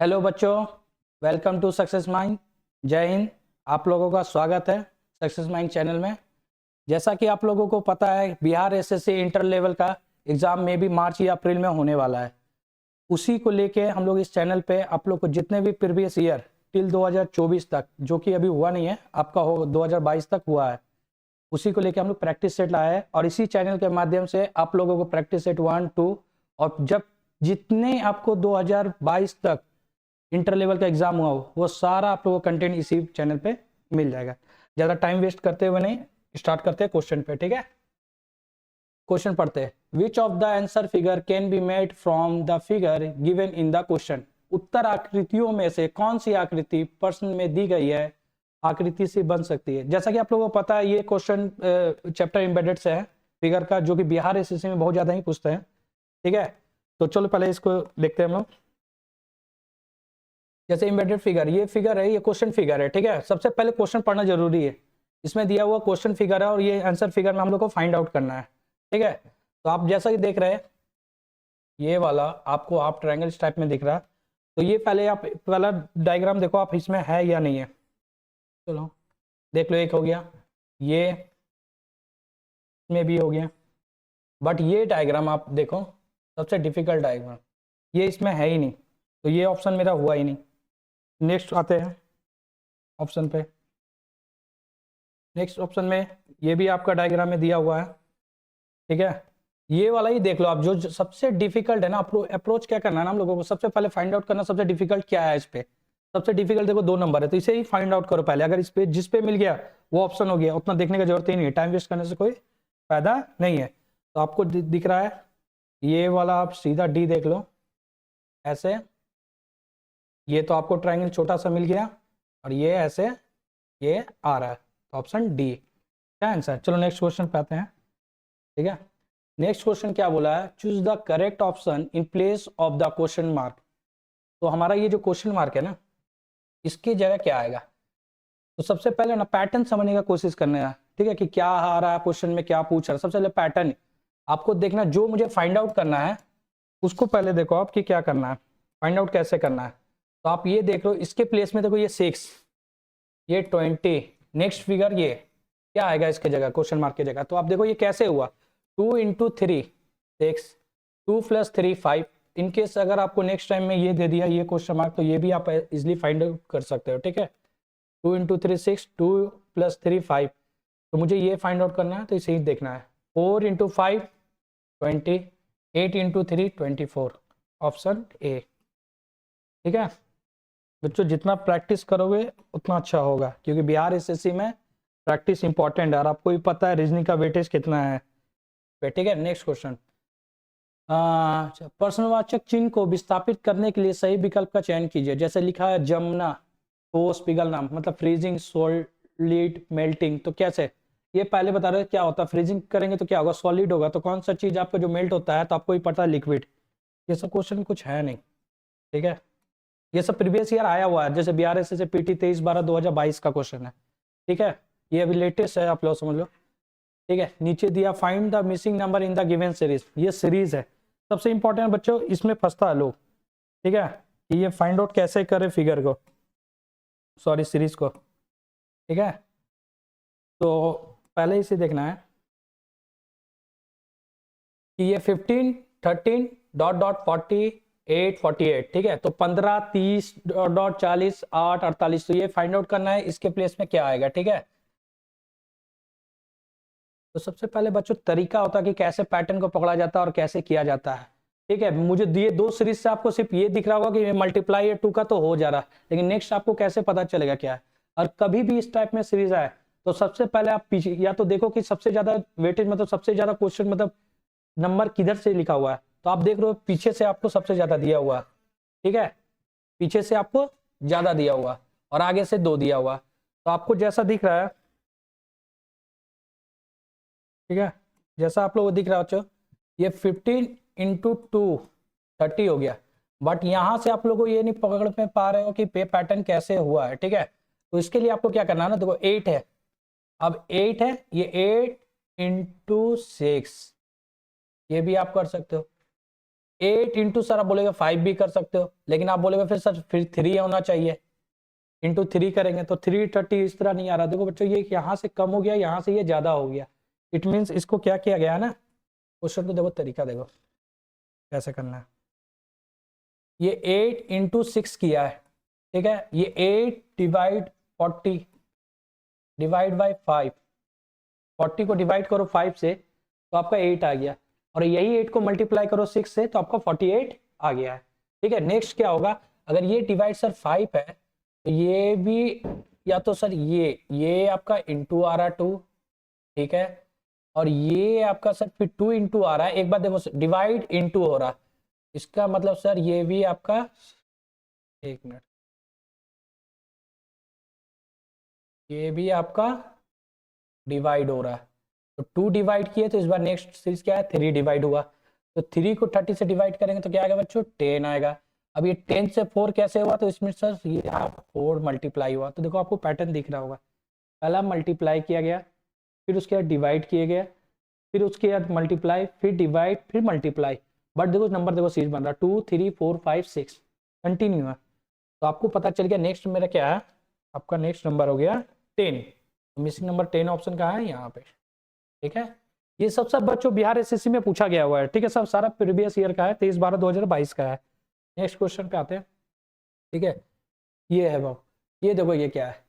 Hello बच्चों, welcome to success mind. जय हिंद। आप लोगों का स्वागत है सक्सेस माइंड चैनल में। जैसा कि आप लोगों को पता है, बिहार एसएससी इंटर लेवल का एग्ज़ाम में भी मार्च या अप्रैल में होने वाला है। उसी को लेके हम लोग इस चैनल पे आप लोग को जितने भी प्रीवियस ईयर टिल 2024 तक, जो कि अभी हुआ नहीं है, आपका हो 2022 तक हुआ है, उसी को लेके हम लोग प्रैक्टिस सेट लाए हैं। और इसी चैनल के माध्यम से आप लोगों को प्रैक्टिस सेट 1, 2 और जब जितने आपको 2022 तक इंटर लेवल का एग्जाम हुआ हो, वो सारा आप लोगों को कंटेंट इसी चैनल पे मिल जाएगा। ज़्यादा टाइम वेस्ट करते हुए नहीं, स्टार्ट करते हैं क्वेश्चन पे। ठीक है, क्वेश्चन पढ़ते हैं। Which of the answer figure can be made from the figure given in the question. उत्तर आकृतियों में से कौन सी आकृति प्रश्न में दी गई है आकृति से बन सकती है। जैसा कि आप लोगों को पता है, ये क्वेश्चन चैप्टर एम्बेडेड से है फिगर का, जो कि बिहार एसएससी में बहुत ज़्यादा ही पूछते हैं। ठीक है, तो चलो पहले इसको देखते हैं हम लोग। जैसे एम्बेडेड फिगर, ये फिगर है, ये क्वेश्चन फिगर है। ठीक है, सबसे पहले क्वेश्चन पढ़ना जरूरी है। इसमें दिया हुआ क्वेश्चन फिगर है और ये आंसर फिगर में हम लोग को फाइंड आउट करना है। ठीक है, तो आप जैसा कि देख रहे हैं, ये वाला आपको आप ट्रायंगल टाइप में दिख रहा है। तो ये पहले आप पहला डायग्राम देखो, आप इसमें है या नहीं है। चलो देख लो, एक हो गया, ये में भी हो गया। बट ये डायग्राम आप देखो, सबसे डिफिकल्ट डायग्राम, ये इसमें है ही नहीं, तो ये ऑप्शन मेरा हुआ ही नहीं। नेक्स्ट आते हैं ऑप्शन पे। नेक्स्ट ऑप्शन में ये भी आपका डायग्राम में दिया हुआ है। ठीक है, ये वाला ही देख लो आप, जो सबसे डिफिकल्ट है ना। अप्रोच क्या करना है ना हम लोगों को, सबसे पहले फाइंड आउट करना सबसे डिफिकल्ट क्या है इस पे। सबसे डिफिकल्ट देखो 2 नंबर है, तो इसे ही फाइंड आउट करो पहले। अगर इस पे जिस पे मिल गया वो ऑप्शन हो गया, उतना देखने की जरूरत ही नहीं है, टाइम वेस्ट करने से कोई फायदा नहीं है। तो आपको दिख रहा है ये वाला, आप सीधा डी देख लो ऐसे। ये तो आपको ट्राइंगल छोटा सा मिल गया और ये ऐसे ये आ रहा है, तो ऑप्शन डी क्या आंसर। चलो नेक्स्ट क्वेश्चन पे आते हैं। ठीक है, नेक्स्ट क्वेश्चन क्या बोला है, choose the correct option in place of the question mark. तो हमारा ये जो क्वेश्चन मार्क है ना, इसकी जगह क्या आएगा। तो सबसे पहले ना पैटर्न समझने का कोशिश करना है। ठीक है, कि क्या आ रहा है क्वेश्चन में, क्या पूछ रहा है। सबसे पहले पैटर्न आपको देखना, जो मुझे फाइंड आउट करना है उसको पहले देखो आप कि क्या करना है, फाइंड आउट कैसे करना है। तो आप ये देख लो, इसके प्लेस में देखो, ये 6, ये 20। नेक्स्ट फिगर ये क्या आएगा इसके जगह, क्वेश्चन मार्क की जगह। तो आप देखो ये कैसे हुआ, 2 × 3 6, 2 + 3 5। इनकेस अगर आपको नेक्स्ट टाइम में ये दे दिया ये क्वेश्चन मार्क, तो ये भी आप इजिली फाइंड आउट कर सकते हो। ठीक है, 2 × 3 6, 2 + 3 5। तो मुझे ये फाइंड आउट करना है, तो इसे ही देखना है। 4 × 5 20, 8 × 3 24, ऑप्शन ए। ठीक है बच्चों, जितना प्रैक्टिस करोगे उतना अच्छा होगा, क्योंकि बिहार एसएससी में प्रैक्टिस इंपॉर्टेंट है। और आपको भी पता है रीजनिंग का वेटेज कितना है। ठीक है, नेक्स्ट क्वेश्चन। प्रश्नवाचक चिन्ह को विस्थापित करने के लिए सही विकल्प का चयन कीजिए। जैसे लिखा है जमना, ठोस पिघलना, मतलब फ्रीजिंग, सॉलिड, मेल्टिंग। तो कैसे, ये पहले बता रहे क्या होता है। फ्रीजिंग करेंगे तो क्या होगा, सॉलिड होगा। तो कौन सा चीज आपका जो मेल्ट होता है, तो आपको भी पता है लिक्विड। ये सब क्वेश्चन कुछ है नहीं। ठीक है, ये सब प्रीवियस ईयर आया हुआ है, जैसे बिहार एसएससी पीटी 23/12/2022 का क्वेश्चन है। ठीक है, ये अभी लेटेस्ट है, आप लोग समझ लो। ठीक है, नीचे दिया find the missing number in the given series. ये सीरीज है, सबसे इंपॉर्टेंट बच्चों, इसमें फंसता है लोग। ठीक है, कि ये फाइंड आउट कैसे करे फिगर को, सॉरी सीरीज को। ठीक है, तो पहले इसे देखना है कि ये 15 13 डॉट डॉट 48 48। ठीक है, तो 15 30 डॉट डॉट 40 8 48। तो ये फाइंड आउट करना है इसके प्लेस में क्या आएगा। ठीक है, तो सबसे पहले बच्चों तरीका होता है कि कैसे पैटर्न को पकड़ा जाता है और कैसे किया जाता है। ठीक है, मुझे दिए 2 सीरीज से आपको सिर्फ ये दिख रहा होगा कि मल्टीप्लाई 2 का तो हो जा रहा है, लेकिन नेक्स्ट आपको कैसे पता चलेगा क्या है। और कभी भी इस टाइप में सीरीज आए तो सबसे पहले आप पीछे या तो देखो कि सबसे ज्यादा वेटेज, मतलब सबसे ज्यादा क्वेश्चन, मतलब नंबर किधर से लिखा हुआ है। तो आप देख रहे हो पीछे से आपको सबसे ज्यादा दिया हुआ है। ठीक है, पीछे से आपको ज्यादा दिया हुआ और आगे से 2 दिया हुआ। तो आपको जैसा दिख रहा है, ठीक है, जैसा आप लोगों को दिख रहा है बच्चों, ये 15 × 2 30 हो गया। बट यहां से आप लोगों को ये नहीं पकड़ में पा रहे हो कि पे पैटर्न कैसे हुआ है। ठीक है, तो इसके लिए आपको क्या करना है ना, देखो 8 है, अब 8 है, ये 8 × 6, ये भी आप कर सकते हो। 8 इंटू सर आप बोलेगे 5 भी कर सकते हो, लेकिन आप बोलेगे फिर सर फिर 3 होना चाहिए, इंटू 3 करेंगे तो 330 इस तरह नहीं आ रहा। देखो बच्चों ये यहाँ से कम हो गया, यहाँ से ये ज्यादा हो गया, इट मीन्स इसको क्या किया गया है ना, क्वेश्चन को देखो तरीका देखो कैसे करना है। ये 8 इंटू 6 किया है, ठीक है, ये 8 डिवाइड 40 डिवाइड बाई 5, 40 को डिवाइड करो 5 से तो आपका 8 आ गया, और यही 8 को मल्टीप्लाई करो 6 से तो आपका 48 आ गया है। ठीक है, नेक्स्ट क्या होगा, अगर ये डिवाइड सर 5 है तो ये भी, या तो सर ये आपका इंटू आ रहा 2, ठीक है, और ये आपका सर फिर 2 इंटू आ रहा है, एक बार देखो डिवाइड इंटू हो रहा है, इसका मतलब सर ये भी आपका, एक मिनट, ये भी आपका डिवाइड हो रहा है, तो 2 डिवाइड किए तो इस बार नेक्स्ट सीरीज क्या है 3 डिवाइड हुआ, तो 3 को 30 से डिवाइड करेंगे तो क्या आएगा बच्चों 10 आएगा। अब ये 10 से 4 कैसे हुआ, तो इसमें सर ये 4 मल्टीप्लाई हुआ, तो देखो आपको पैटर्न दिख रहा होगा, पहला मल्टीप्लाई किया गया, फिर उसके बाद डिवाइड किए गए, फिर उसके बाद मल्टीप्लाई, फिर डिवाइड, फिर मल्टीप्लाई, बट देखो नंबर देखो सीरीज बन रहा 2 3 4 5 6 कंटिन्यू है, तो आपको पता चल गया नेक्स्ट मेरा क्या है, आपका नेक्स्ट नंबर हो गया 10, मिसिंग नंबर 10 ऑप्शन कहाँ है यहाँ पे। ठीक है, ये सब बच्चों बिहार एसएससी में पूछा गया हुआ है, ठीक है, सब सारा प्रीवियस ईयर का है, 23/12/2022 का है। नेक्स्ट क्वेश्चन पे आते हैं, ठीक है, ये है वो, ये देखो ये क्या है,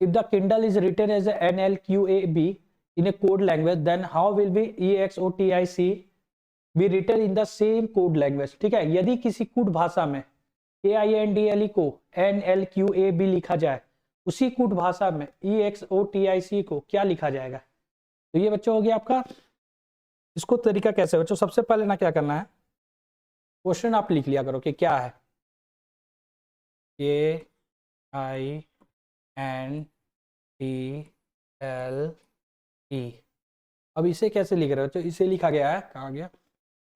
if the Kindle is written as NLQAB in a code language then how will be EXOTIC be written in the same code language। ठीक है, यदि किसी कोड भाषा में KINDLE को NLQAB लिखा जाए, उसी कोड भाषा में EXOTIC को क्या लिखा जाएगा, तो ये बच्चों हो गया आपका, इसको तरीका कैसे बच्चों, सबसे पहले ना क्या करना है, क्वेश्चन आप लिख लिया करो कि क्या है, KINDLE, अब इसे कैसे लिख रहे हो, तो इसे लिखा गया है, कहाँ गया,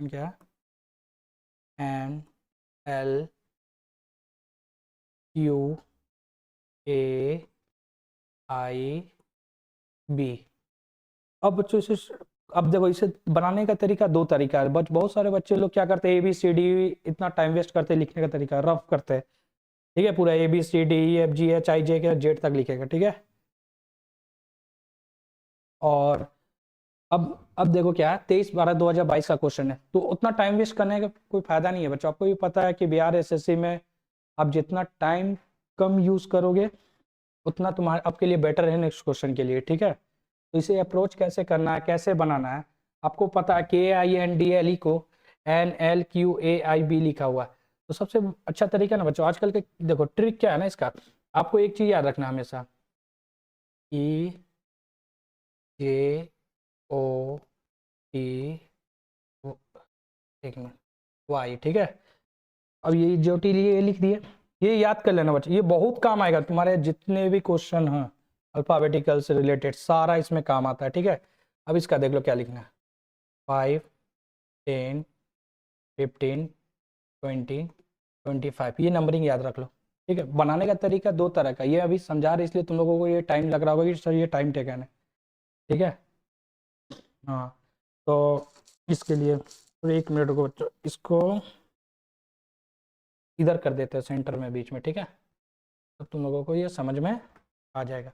क्या NLQAIB। अब बच्चों इसे, अब देखो इसे बनाने का तरीका दो तरीका है, बहुत सारे बच्चे लोग क्या करते हैं ABCD इतना टाइम वेस्ट करते हैं लिखने का तरीका रफ करते हैं, ठीक है, पूरा ABCDEFGHIJK Z तक लिखेगा, ठीक है, और अब देखो क्या है 23/12/2022 का क्वेश्चन है, तो उतना टाइम वेस्ट करने का कोई फायदा नहीं है बच्चों, आपको भी पता है कि बिहार एसएससी में आप जितना टाइम कम यूज करोगे उतना तुम्हारे आपके लिए बेटर है नेक्स्ट क्वेश्चन के लिए, ठीक है, तो इसे अप्रोच कैसे करना है, कैसे बनाना है, आपको पता है KINDLE को NLQAIB लिखा हुआ है, तो सबसे अच्छा तरीका ना बच्चों आजकल के, देखो ट्रिक क्या है ना इसका, आपको एक चीज याद रखना हमेशा, EJOT, एक मिनट, वाई, ठीक है, अब ये ज्योति लिए लिख दिए, ये याद कर लेना बच्चे, ये बहुत काम आएगा तुम्हारे जितने भी क्वेश्चन हैं अल्फाबेटिकल से रिलेटेड, सारा इसमें काम आता है, ठीक है। अब इसका देख लो क्या लिखना है, 5 10 15 20 25, ये नंबरिंग याद रख लो, ठीक है। बनाने का तरीका दो तरह का, ये अभी समझा रहे इसलिए तुम लोगों को ये टाइम लग रहा होगा कि सर ये टाइम टेकन है, ठीक है, हाँ, तो इसके लिए तो 1 मिनट को बच्चों इसको इधर कर देते हैं सेंटर में बीच में, ठीक है, तो तुम लोगों को ये समझ में आ जाएगा।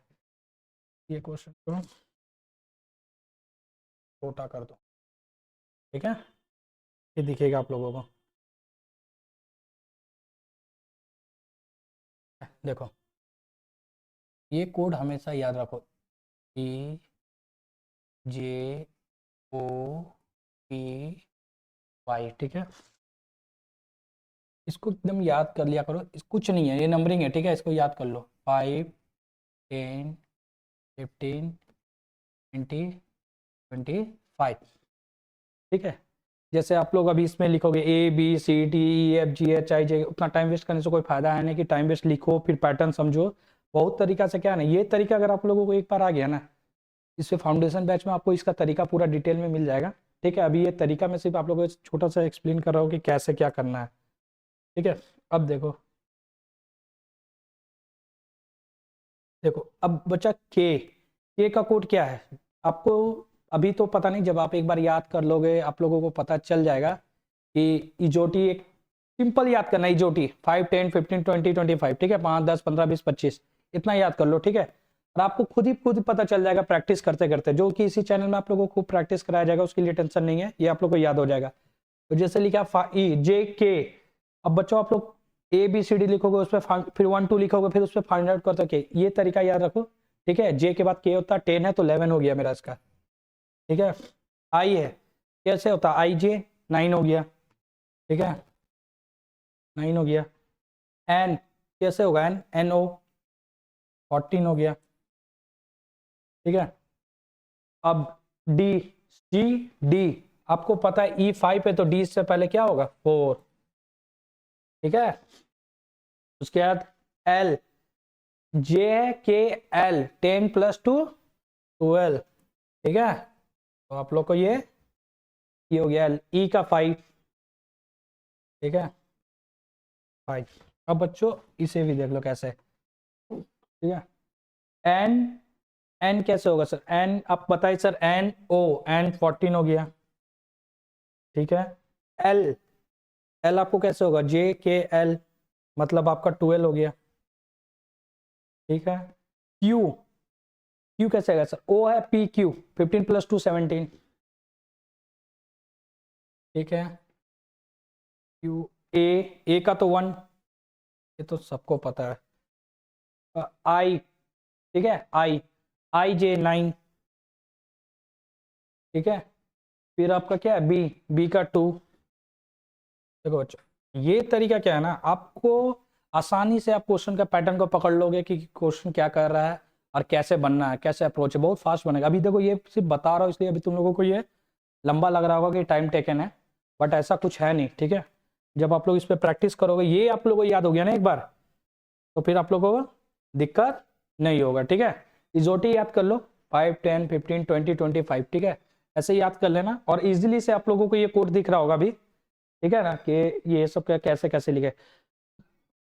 ये क्वेश्चन को छोटा कर दो, ठीक है, ये दिखेगा आप लोगों को, देखो ये कोड हमेशा याद रखो, EJOTY, ठीक है, इसको एकदम याद कर लिया करो, कुछ नहीं है, ये नंबरिंग है, ठीक है, इसको याद कर लो, 5 10 15 20 25, ठीक है। जैसे आप लोग अभी इसमें लिखोगे ABCDEFGHIJ, उतना टाइम वेस्ट करने से कोई फायदा है नहीं कि टाइम वेस्ट लिखो फिर पैटर्न समझो, बहुत तरीका से क्या नहीं, ये तरीका अगर आप लोगों को एक बार आ गया ना, इससे फाउंडेशन बैच में आपको इसका तरीका पूरा डिटेल में मिल जाएगा, ठीक है। अभी ये तरीका मैं सिर्फ आप लोगों को छोटा सा एक्सप्लेन कर रहा हूँ कि कैसे क्या करना है, ठीक है। अब देखो देखो अब बच्चा के का कोड क्या है, आपको अभी तो पता नहीं, जब आप एक बार याद कर लोगे आप लोगों को पता चल जाएगा कि इजोटी एक सिंपल याद करना, इजोटी 5 10 15 20 25, ठीक है, 5 10 15 20 25 इतना याद कर लो, ठीक है। और आपको खुद पता चल जाएगा प्रैक्टिस करते करते, जो कि इसी चैनल में आप लोगों को खूब प्रैक्टिस कराया जाएगा, उसके लिए टेंशन नहीं है, ये आप लोग को याद हो जाएगा। तो जैसे लिखा ई जे के, अब बच्चों आप लोग ए बी सी डी लिखोगे, उस पर फिर 1 2 लिखोगे, फिर उस पर फाइंड आउट करते के, ये तरीका याद रखो, ठीक है। जे के बाद के होता है 10 है तो 11 हो गया मेरा इसका, ठीक है। आई है, कैसे होता है आई जे 9 हो गया, ठीक है, 9 हो गया। एन कैसे होगा, एन एन ओ 14 हो गया, ठीक है। अब डी सी डी, आपको पता है ई 5 है तो डी से पहले क्या होगा 4, ठीक है। उसके बाद एल जे के एल 10 + 2 12, ठीक है। तो आप लोग को ये हो गया ई का 5, ठीक है 5। अब बच्चों इसे भी देख लो कैसे, ठीक है। एन एन कैसे होगा सर, एन आप बताइए सर, एन ओ एन 14 हो गया, ठीक है। एल एल आपको कैसे होगा, जे के एल मतलब आपका 12 हो गया, ठीक है। क्यू क्यू कैसे होगा सर, ओ है पी क्यू 15 + 2 17, ठीक है। क्यू ए का तो 1, ये तो सबको पता है। आई, ठीक है, आई आई जे 9, ठीक है। फिर आपका क्या है बी, बी का 2। देखो बच्चों ये तरीका क्या है ना, आपको आसानी से आप क्वेश्चन का पैटर्न को पकड़ लोगे कि क्वेश्चन क्या कर रहा है और कैसे बनना है, कैसे अप्रोच है, बहुत फास्ट बनेगा। अभी देखो ये सिर्फ बता रहा हूँ इसलिए अभी तुम लोगों को ये लंबा लग रहा होगा कि टाइम टेकन है, बट ऐसा कुछ है नहीं, ठीक है। जब आप लोग इस पर प्रैक्टिस करोगे, ये आप लोगों को याद हो गया ना एक बार, तो फिर आप लोगों को दिक्कत नहीं होगा, ठीक है। इजोटी याद कर लो 5 10 15 20 25, ठीक है, ऐसे याद कर लेना। और इजीली से आप लोगों को ये कोड दिख रहा होगा अभी, ठीक है ना, कि ये सब कैसे कैसे लिखे।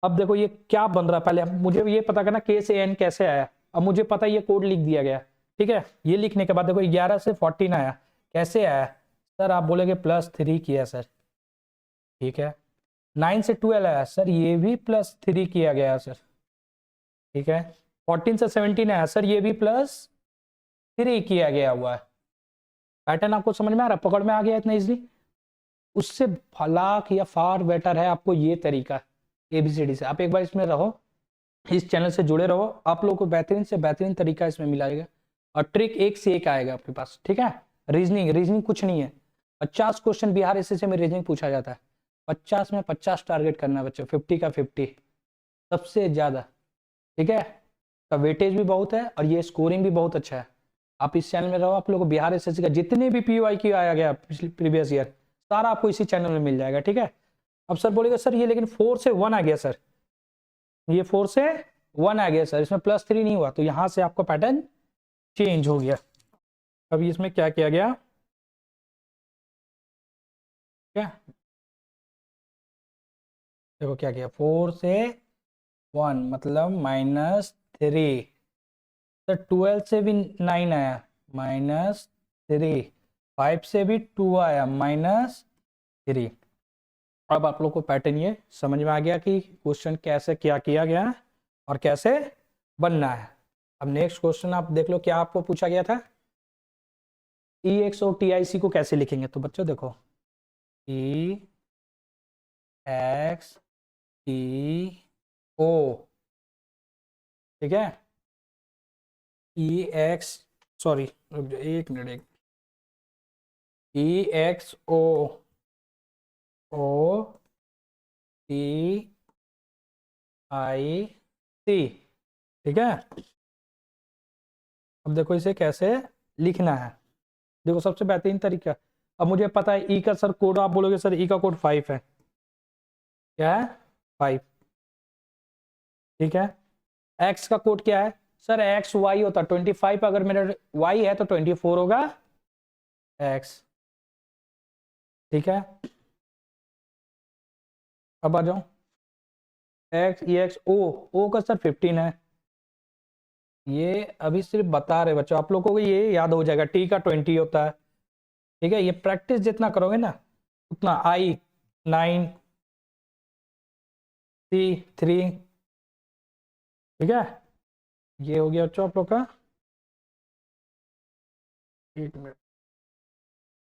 अब देखो ये क्या बन रहा है, पहले मुझे ये पता करना के से एन कैसे आया। अब मुझे पता है ये कोड लिख दिया गया, ठीक है। ये लिखने के बाद देखो 11 से 14 आया, कैसे आया सर, आप बोलेगे +3 किया सर, ठीक है। 9 से 12 आया सर, ये भी +3 किया गया सर, ठीक है। 14 से 17 आया सर, ये भी +3 किया गया हुआ है। पैटर्न आपको समझ में आ रहा है, पकड़ में आ गया इतना इजीली। उससे लाख या फार बेटर है आपको ये तरीका ABCD से। आप एक बार इसमें रहो, इस चैनल से जुड़े रहो, आप लोगों को बेहतरीन से बेहतरीन तरीका इसमें मिलाएगा और ट्रिक एक से एक आएगा आपके पास, ठीक है। रीजनिंग कुछ नहीं है, 50 क्वेश्चन बिहार SSC में रीजनिंग पूछा जाता है, 50 में 50 टारगेट करना है बच्चों, 50 का 50 सबसे ज्यादा, ठीक है। का वेटेज भी बहुत है और ये स्कोरिंग भी बहुत अच्छा है। आप इस चैनल में रहो, आप लोगों को बिहार SSC का जितने भी PYQ आया गया पिछले प्रीवियस ईयर सारा आपको इसी चैनल में मिल जाएगा, ठीक है। अब सर बोलेगा सर ये लेकिन 4 से 1 आ गया सर, ये 4 से 1 आ गया सर, इसमें +3 नहीं हुआ, तो यहां से आपका पैटर्न चेंज हो गया। अभी इसमें क्या किया गया, क्या देखो क्या किया, 4 से 1 मतलब -3, सर 12 से भी 9 आया -3, 5 से भी 2 आया -3। अब आप लोग को पैटर्न ये समझ में आ गया कि क्वेश्चन कैसे क्या किया गया और कैसे बनना है। अब नेक्स्ट क्वेश्चन आप देख लो, क्या आपको पूछा गया था, EX और TIC को कैसे लिखेंगे। तो बच्चों देखो EX TO, ठीक है, EX सॉरी एक मिनट, EXO TIC, ठीक है। अब देखो इसे कैसे लिखना है, देखो सबसे बेहतरीन तरीका, अब मुझे पता है ई का सर कोड, आप बोलोगे सर ई का कोड 5 है, क्या है 5, ठीक है। एक्स का कोड क्या है सर, एक्स वाई होता 25, अगर मेरा वाई है तो 24 होगा एक्स, ठीक है। अब आ जाओ एक्स ई एक्स ओ का सर 15 है, ये अभी सिर्फ बता रहे बच्चों, आप लोगों को ये याद हो जाएगा। टी का 20 होता है, ठीक है। ये प्रैक्टिस जितना करोगे ना उतना आई 9 3 ठीक है। ये हो गया बच्चों आप लोग का, एक मिनट,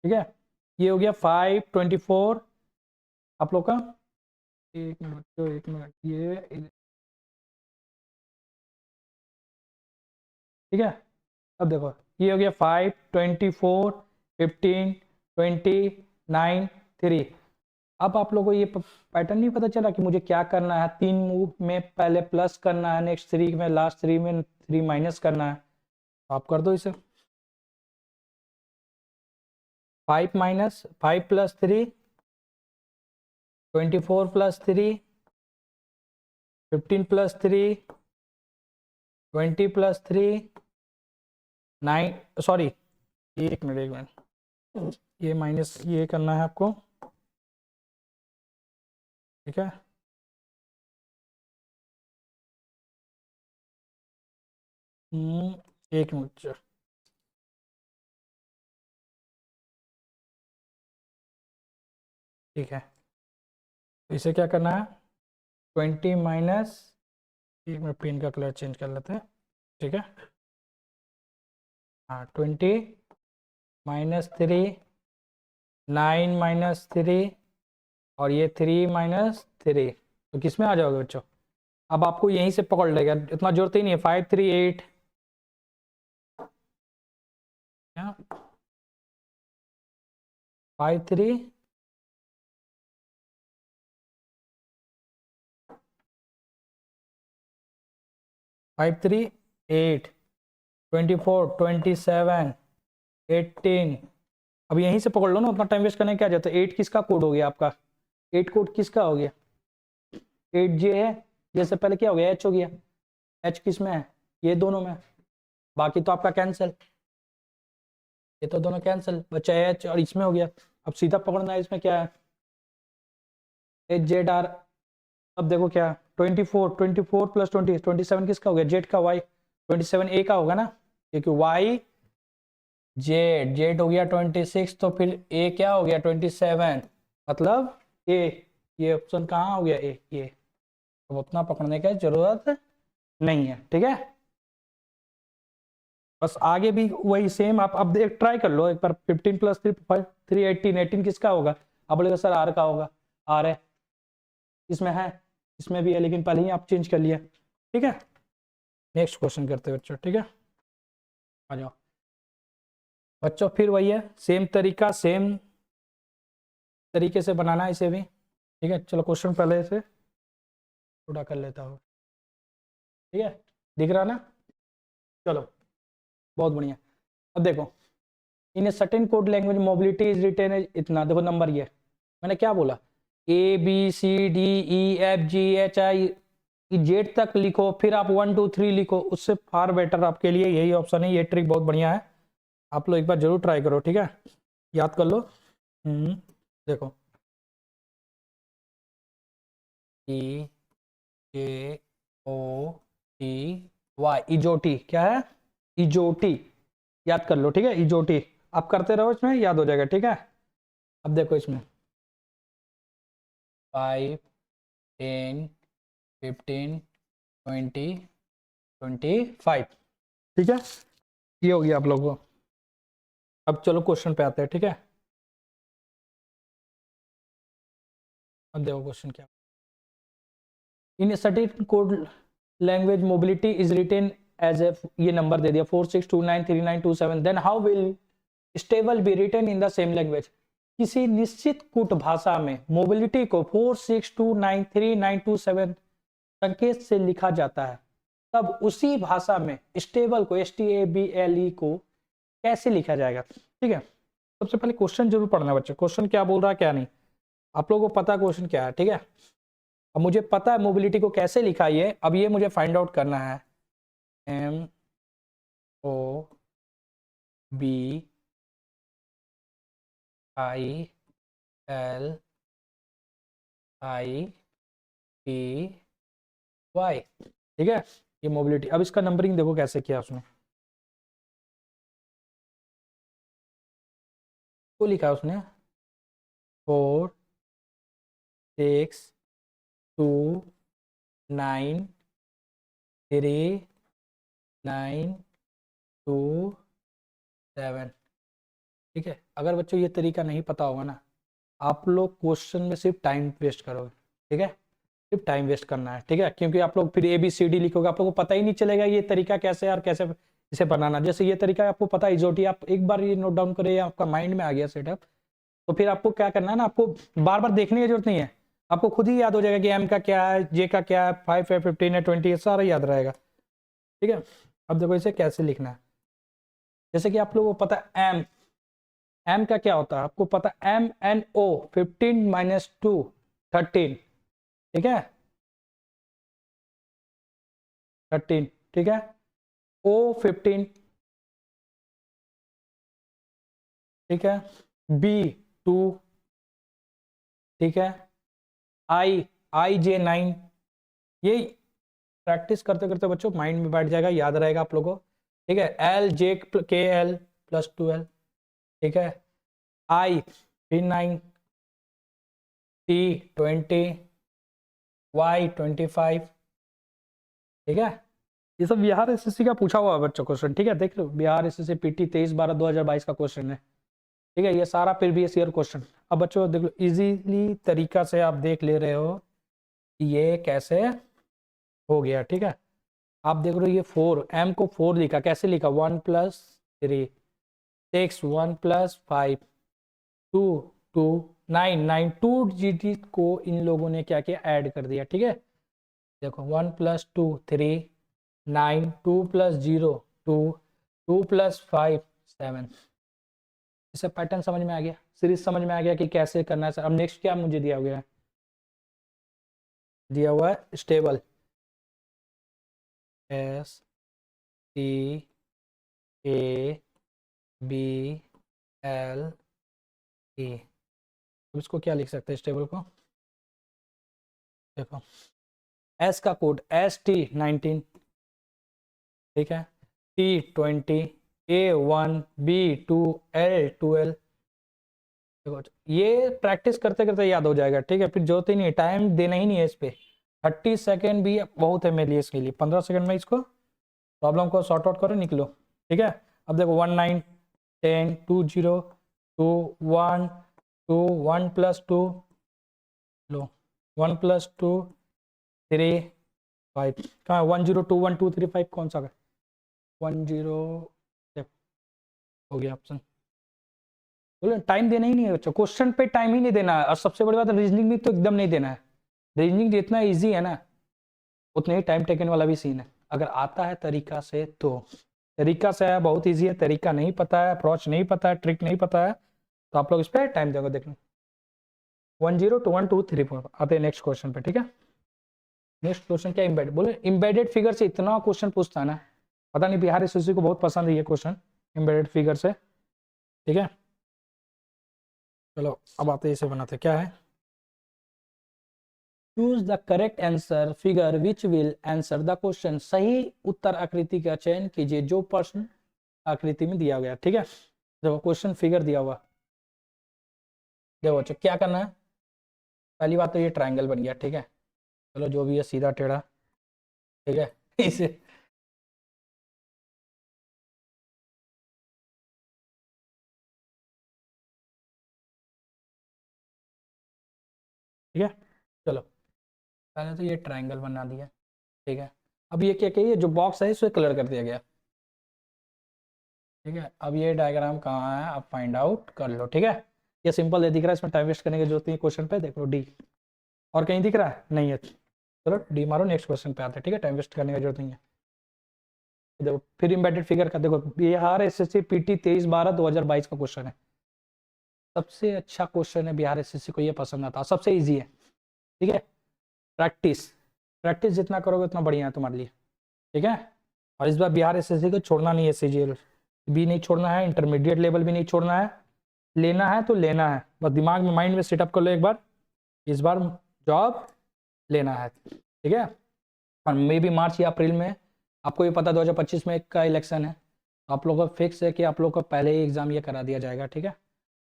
ठीक है। ये हो गया 5 24 आप लोग का, एक मिनट बच्चों, एक मिनट, ये ठीक है। अब देखो ये हो गया 5 24 15 20 9 3। अब आप लोगों को ये पैटर्न नहीं पता चला कि मुझे क्या करना है? 3 मूव में पहले प्लस करना है, नेक्स्ट 3 में, लास्ट 3 में 3 माइनस करना है। तो आप कर दो इसे। 5 minus 5 plus 3 24 plus 3 15 plus 3 20 plus 3 9, sorry, एक मिनट एक मिनट, ये माइनस ये करना है आपको, ठीक है। एक मिनट, ठीक है। तो इसे क्या करना है? 20 माइनस, एक मिनट पेन का कलर चेंज कर लेते हैं, ठीक है। हाँ 20 माइनस 3 9 माइनस 3 और ये 3 माइनस 3, तो किस में आ जाओगे बच्चों? अब आपको यहीं से पकड़ लेगा, इतना जरूरत ही नहीं है। 5 3 8 5 3 5 3 8 24 27 18। अब यहीं से पकड़ लो ना, उतना टाइम वेस्ट करने क्या जाता है? 8 किसका कोड हो गया आपका? 8 कोड किसका हो गया? 8 जे है, जैसे पहले क्या हो गया? एच हो गया। एच किस में है? ये दोनों में। बाकी तो आपका कैंसिल, ये तो दोनों कैंसिल, बचा एच और इसमें हो गया। अब सीधा पकड़ना है, इसमें क्या है? H Z R. अब देखो क्या, 24 प्लस 20 27 किसका हो गया? जेड का। वाई 27 ए का होगा ना, क्योंकि वाई जेड, जेड हो गया 26, तो फिर ए क्या हो गया? 27, मतलब ए। ये ऑप्शन कहाँ हो गया? ए, ये। तो उतना पकड़ने की जरूरत नहीं है, ठीक है। बस आगे भी वही सेम, आप अब देख ट्राई कर लो एक बार। 15 प्लस 3 18, 18 किसका होगा? आप बोलेगा सर आर का होगा। आर है, इसमें है, इसमें भी है, लेकिन पहले ही आप चेंज कर लिया, ठीक है। नेक्स्ट क्वेश्चन करते हैं बच्चों, ठीक है। आ जाओ बच्चों, फिर वही है, सेम तरीका, सेम तरीके से बनाना है इसे भी, ठीक है। चलो क्वेश्चन पहले से थोड़ा कर लेता हूँ, ठीक है। दिख रहा ना? चलो, बहुत बढ़िया। अब देखो, in a certain code language mobility is written as इतना, देखो नंबर ये मैंने क्या बोला? A B C D E F G H I Z तक लिखो, फिर आप 1 2 3 लिखो, उससे फार बेटर आपके लिए यही ऑप्शन है। ये ट्रिक बहुत बढ़िया है, आप लोग एक बार जरूर ट्राई करो, ठीक है। याद कर लो। देखो, ई ए ओ टी वाई, इजोटी क्या है? इजोटी, याद कर लो, ठीक है। इजोटी आप करते रहो, इसमें याद हो जाएगा, ठीक है। अब देखो इसमें 5 10 15 20 25, ठीक है। ये हो गया आप लोगों को। अब चलो क्वेश्चन पे आते हैं, ठीक है। अब देखो क्वेश्चन क्या, in certain code language mobility is written as A, ये नंबर दे दिया 46293927, then how will stable be written in the same language. किसी निश्चित कूट भाषा में मोबिलिटी को 46293927 संकेत से लिखा जाता है, तब उसी भाषा में स्टेबल को STABLE को कैसे लिखा जाएगा? ठीक है। सबसे पहले क्वेश्चन जरूर पढ़ना बच्चे, क्वेश्चन क्या बोल रहा है क्या नहीं, आप लोगों को पता क्वेश्चन क्या है, ठीक है। अब मुझे पता है मोबिलिटी को कैसे लिखा है, अब ये मुझे फाइंड आउट करना है। MOBILITY, ठीक है। ये मोबिलिटी, अब इसका नंबरिंग देखो कैसे किया उसने, वो लिखा है उसने 4 6 2 9 3 9 2 7। ठीक है, अगर बच्चों ये तरीका नहीं पता होगा ना, आप लोग क्वेश्चन में सिर्फ टाइम वेस्ट करोगे। ठीक है, सिर्फ टाइम वेस्ट करना है। ठीक है, क्योंकि आप लोग फिर ABCD लिखोगे, आप लोगों को पता ही नहीं चलेगा ये तरीका कैसे है और कैसे इसे बनाना। जैसे ये तरीका आपको पता है इजोटी, आप एक बार ये नोट डाउन करें, आपका माइंड में आ गया सेटअप, तो फिर आपको क्या करना है ना, आपको बार बार देखने की जरूरत नहीं है, आपको खुद ही याद हो जाएगा कि M का क्या है, J का क्या है, 5 है, 15 है, 20 है, सारा याद रहेगा। ठीक है, अब देखो इसे कैसे लिखना है। जैसे कि आप लोगों को पता है M का क्या होता है, आपको पता है MNO 15 - 2 13। ठीक है, 13। ठीक है, O 15। ठीक है, B 2। ठीक है, IJ 9। ये प्रैक्टिस करते करते बच्चों माइंड में बैठ जाएगा, याद रहेगा आप लोगों को। ठीक है, LJKL + 12। ठीक है, I 9, T 20, Y 25। ठीक है, ये सब बिहार SSC का पूछा हुआ है बच्चों क्वेश्चन। ठीक है, देख लो, बिहार SSC PT 23/12/2022 का क्वेश्चन है। ठीक है, ये सारा प्रीवियस ईयर क्वेश्चन। अब बच्चों देख लो, इजीली तरीका से आप देख ले रहे हो कि ये कैसे हो गया। ठीक है, आप देख रहे हो ये 4, M को 4 लिखा, कैसे लिखा, 1 + 3 6 1 + 5 2 2 9 9 2 डिजिट को इन लोगों ने क्या किया, ऐड कर दिया। ठीक है, देखो 1 + 2 3 9 2 + 0 2 2 + 5 7। इसे पैटर्न समझ में आ गया, सीरीज समझ में आ गया कि कैसे करना है। सर अब नेक्स्ट क्या मुझे दिया हुआ है, दिया हुआ है स्टेबल STABLE। अब इसको क्या लिख सकते हैं स्टेबल को, देखो S का कोड ST19। ठीक है, T20 A1 B2 L12। देखो ये प्रैक्टिस करते करते याद हो जाएगा। ठीक है, फिर जरूरत ही नहीं है, टाइम देना ही नहीं है इस पे। 30 सेकेंड भी बहुत है मेरे लिए, इसके लिए 15 सेकेंड में इसको प्रॉब्लम को सॉर्ट आउट करो, निकलो। ठीक है, अब देखो 1 9 10 2 0 2 1 2 1 + 2 लो 1 + 2 3 5। कहाँ 1 0 2 1 2 3 5 कौन सा है, 1 0 हो गया ऑप्शन। बोले टाइम देना ही नहीं है बच्चों, क्वेश्चन पे टाइम ही नहीं देना है। और सबसे बड़ी बात रीजनिंग भी तो एकदम नहीं देना है। रीजनिंग जितना इजी है ना, उतने ही टाइम टेकन वाला भी सीन है। अगर आता है तरीका से तो तरीका से है, बहुत इजी है। तरीका नहीं पता है, अप्रोच नहीं पता है, ट्रिक नहीं पता है, तो आप लोग इस पर टाइम देंगे। देखना 1 0 2 1 2 3 4 आते हैं नेक्स्ट क्वेश्चन पे। ठीक है, नेक्स्ट क्वेश्चन क्या, इम्बेड बोले इम्बेडेड फिगर से इतना क्वेश्चन पूछता है ना, पता नहीं बिहार SSC को बहुत पसंद है ये क्वेश्चन, इम्बेडेड फिगर से। ठीक है, चलो अब आते हैं इसे बनाते, क्या है, choose the correct answer figure which will answer the question. सही उत्तर आकृति का चयन कीजिए जो प्रश्न आकृति में दिया गया। ठीक है, देखो क्वेश्चन फिगर दिया हुआ, देखो बच्चों क्या करना है। पहली बात तो ये ट्रायंगल बन गया। ठीक है, चलो जो भी है सीधा टेढ़ा। ठीक है, इसे ठीक है, चलो पहले तो ये ट्रायंगल बना दिया। ठीक है, अब ये क्या कहिए, जो बॉक्स है इसे कलर कर दिया गया। ठीक है, अब ये डायग्राम कहाँ है, आप फाइंड आउट कर लो। ठीक है, ये सिंपल है, दिख रहा है, इसमें टाइम वेस्ट करने की जरूरत नहीं है। क्वेश्चन पे देख लो D, और कहीं दिख रहा है, नहीं है, चलो D मारो, नेक्स्ट क्वेश्चन पे आते हैं। ठीक है, टाइम वेस्ट करने की जरूरत नहीं है। देखो फिर इम्बेडेड फिगर का, देखो बिहार SSC PT 23/12/2022 का क्वेश्चन है। सबसे अच्छा क्वेश्चन है, बिहार SSC को ये पसंद आता है, सबसे ईजी है। ठीक है, प्रैक्टिस प्रैक्टिस जितना करोगे उतना बढ़िया है तुम्हारे लिए। ठीक है, और इस बार बिहार SSC को छोड़ना नहीं है, CGL भी नहीं छोड़ना है, इंटरमीडिएट लेवल भी नहीं छोड़ना है। लेना है तो लेना है, बस दिमाग में माइंड में सेटअप कर लो एक बार, इस बार जॉब लेना है। ठीक है, और मे भी मार्च या अप्रैल में, आपको भी पता 2025 में का इलेक्शन है, तो आप लोगों का फिक्स है कि आप लोग का पहले ही एग्जाम ये करा दिया जाएगा। ठीक है,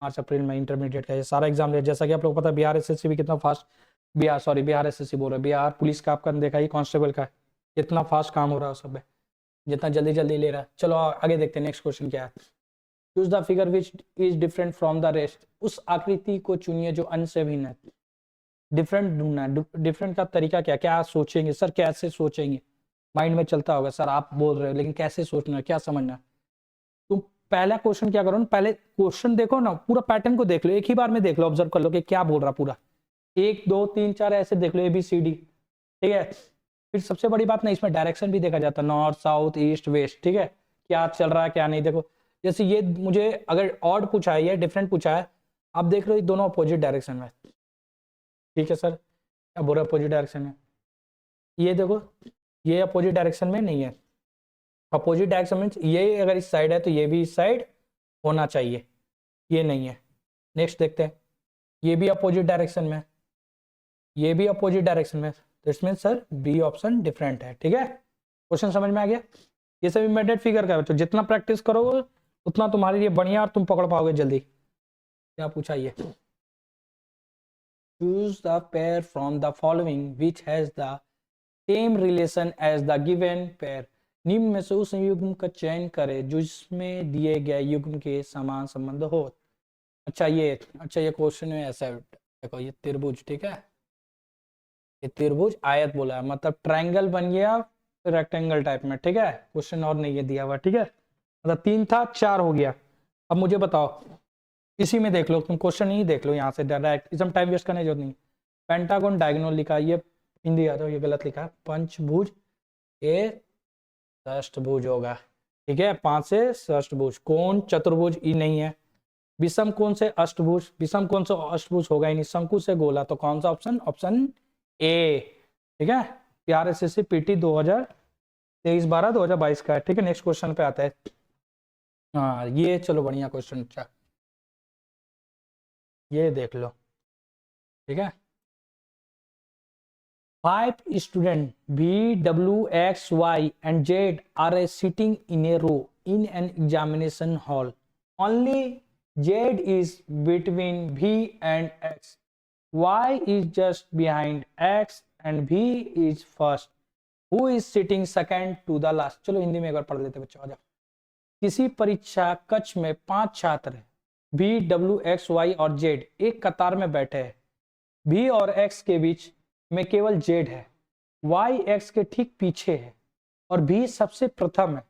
मार्च अप्रैल में इंटरमीडिएट का ये सारा एग्जाम ले, जैसा कि आप लोग को पता है बिहार SSC भी कितना fast Bihar, sorry Bihar SSC बोल रहे, बिहार पुलिस का आपका देखा ही, कांस्टेबल का कितना फास्ट काम हो रहा है सब में, जितना जल्दी जल्दी ले रहा है। चलो आगे देखते हैं नेक्स्ट क्वेश्चन क्या है। Choose the figure which is different from the rest, उस आकृति को चुनिए जो अन्य से भिन्न है। डिफरेंट ढूंढना है, डिफरेंट का तरीका क्या, क्या सोचेंगे सर, कैसे सोचेंगे, माइंड में चलता होगा सर आप बोल रहे हो, लेकिन कैसे सोचना है, क्या समझना है। तुम पहला क्वेश्चन क्या करो ना, पहले क्वेश्चन देखो ना, पूरा पैटर्न को देख लो, एक ही बार में देख लो, ऑब्जर्व कर लो कि क्या बोल रहा पूरा, 1 2 3 4 ऐसे देख लो, ABCD, ठीक है। फिर सबसे बड़ी बात ना, इसमें डायरेक्शन भी देखा जाता है, नॉर्थ साउथ ईस्ट वेस्ट, ठीक है, क्या चल रहा है क्या नहीं। देखो जैसे ये मुझे अगर ऑड पूछा है या डिफरेंट पूछा है, आप देख लो ये दोनों अपोजिट डायरेक्शन में, ठीक है सर, क्या बोल रहा है अपोजिट डायरेक्शन में, ये देखो ये अपोजिट डायरेक्शन में नहीं है। अपोजिट डायरेक्शन मीन्स ये अगर इस साइड है तो ये भी इस साइड होना चाहिए, ये नहीं है। नेक्स्ट देखते हैं, ये भी अपोजिट डायरेक्शन में, ये भी अपोजिट डायरेक्शन में, तो इसमें सर बी ऑप्शन डिफरेंट है, ठीक है। क्वेश्चन समझ में आ गया। ये सब इमेडिएट फिगर का है, तो जितना प्रैक्टिस करोगे उतना तुम्हारे लिए बढ़िया और तुम पकड़ पाओगे जल्दी। क्या पूछा ये, choose the pair from the following which has the same relation as the given pair, निम्न में से उस युग्म का चयन करें जिसमें दिए गए युग्म के समान संबंध हो। अच्छा ये क्वेश्चन में ऐसा है, देखो ये त्रिभुज, ठीक है, ये त्रिभुज आयत बोला है, मतलब ट्रायंगल बन गया रेक्टेंगल टाइप में, ठीक है। क्वेश्चन और नहीं है दिया हुआ, ठीक है, मतलब 3 था 4 हो गया। अब मुझे बताओ, इसी में देख लो, तुम क्वेश्चन ही देख लो यहाँ से डायरेक्ट, इसमें टाइम वेस्ट करने की जरूरत नहीं। पेंटागन डायगोनल लिखा, ये हिंदी आता है, ये गलत लिखा है, पंचभुज ये षष्ठभुज होगा, ठीक है, 5 से षष्ठभुज। कोण चतुर्भुज ई नहीं है। विषम कोण से अष्टभुज, विषम कोण से अष्टभुज होगा ही नहीं। शंकु से गोला, तो कौन सा ऑप्शन, ऑप्शन ए, ठीक है। बिहार एसएससी पीटी 2023-12-2022 का है, ठीक है। नेक्स्ट क्वेश्चन पे आता है, हाँ ये चलो बढ़िया क्वेश्चन, अच्छा ये देख लो, ठीक है। 5 students B, W, X, Y and Z are sitting in a row in an examination hall. Only Z is between V and X. Y is just behind X and V is first. Who is sitting second to the last? चलो हिंदी में एक बार पढ़ लेते बच्चों, आ जाओ। किसी परीक्षा कक्ष में 5 छात्र हैं, B, W, X, Y और Z एक कतार में बैठे हैं। V और X के बीच में केवल Z है, Y X के ठीक पीछे है और B सबसे प्रथम है।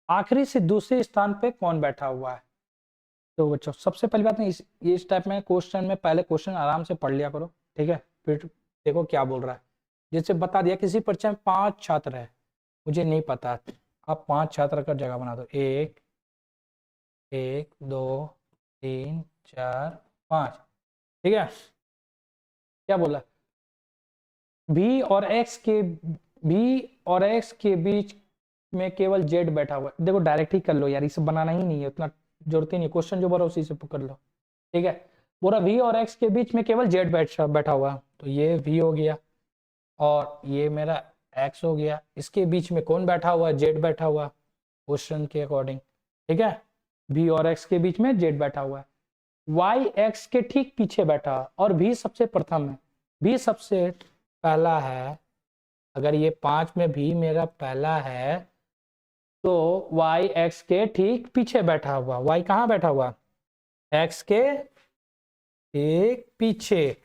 आखिरी से दूसरे स्थान पे कौन बैठा हुआ है? तो बच्चों सबसे पहली बात नहीं, इस टाइप में क्वेश्चन में पहले क्वेश्चन आराम से पढ़ लिया करो, ठीक है, फिर देखो क्या बोल रहा है। जैसे बता दिया किसी परीक्षा में 5 छात्र है, मुझे नहीं पता, आप 5 छात्र का जगह बना दो, 1 1 2 3 4 5, ठीक है। क्या बोला, भी और एक्स के बीच में केवल जेड बैठा हुआ है। देखो डायरेक्ट ही कर लो यार, इसे बनाना ही नहीं है, उतना जरूरत ही नहीं, क्वेश्चन जो बोला उसी से कर लो, ठीक है। बोला वी और एक्स के बीच में केवल जेड बैठा हुआ, तो ये वी हो गया और ये मेरा एक्स हो गया। इसके बीच में कौन बैठा हुआ है, जेड बैठा हुआ, क्वेश्चन के अकॉर्डिंग, ठीक है। वी और एक्स के बीच में जेड बैठा हुआ है, वाई एक्स के ठीक पीछे बैठा और भी सबसे प्रथम है, भी सबसे पहला है। अगर ये 5 में भी मेरा पहला है तो y x के ठीक पीछे बैठा हुआ, y कहाँ बैठा हुआ, x के ठीक पीछे,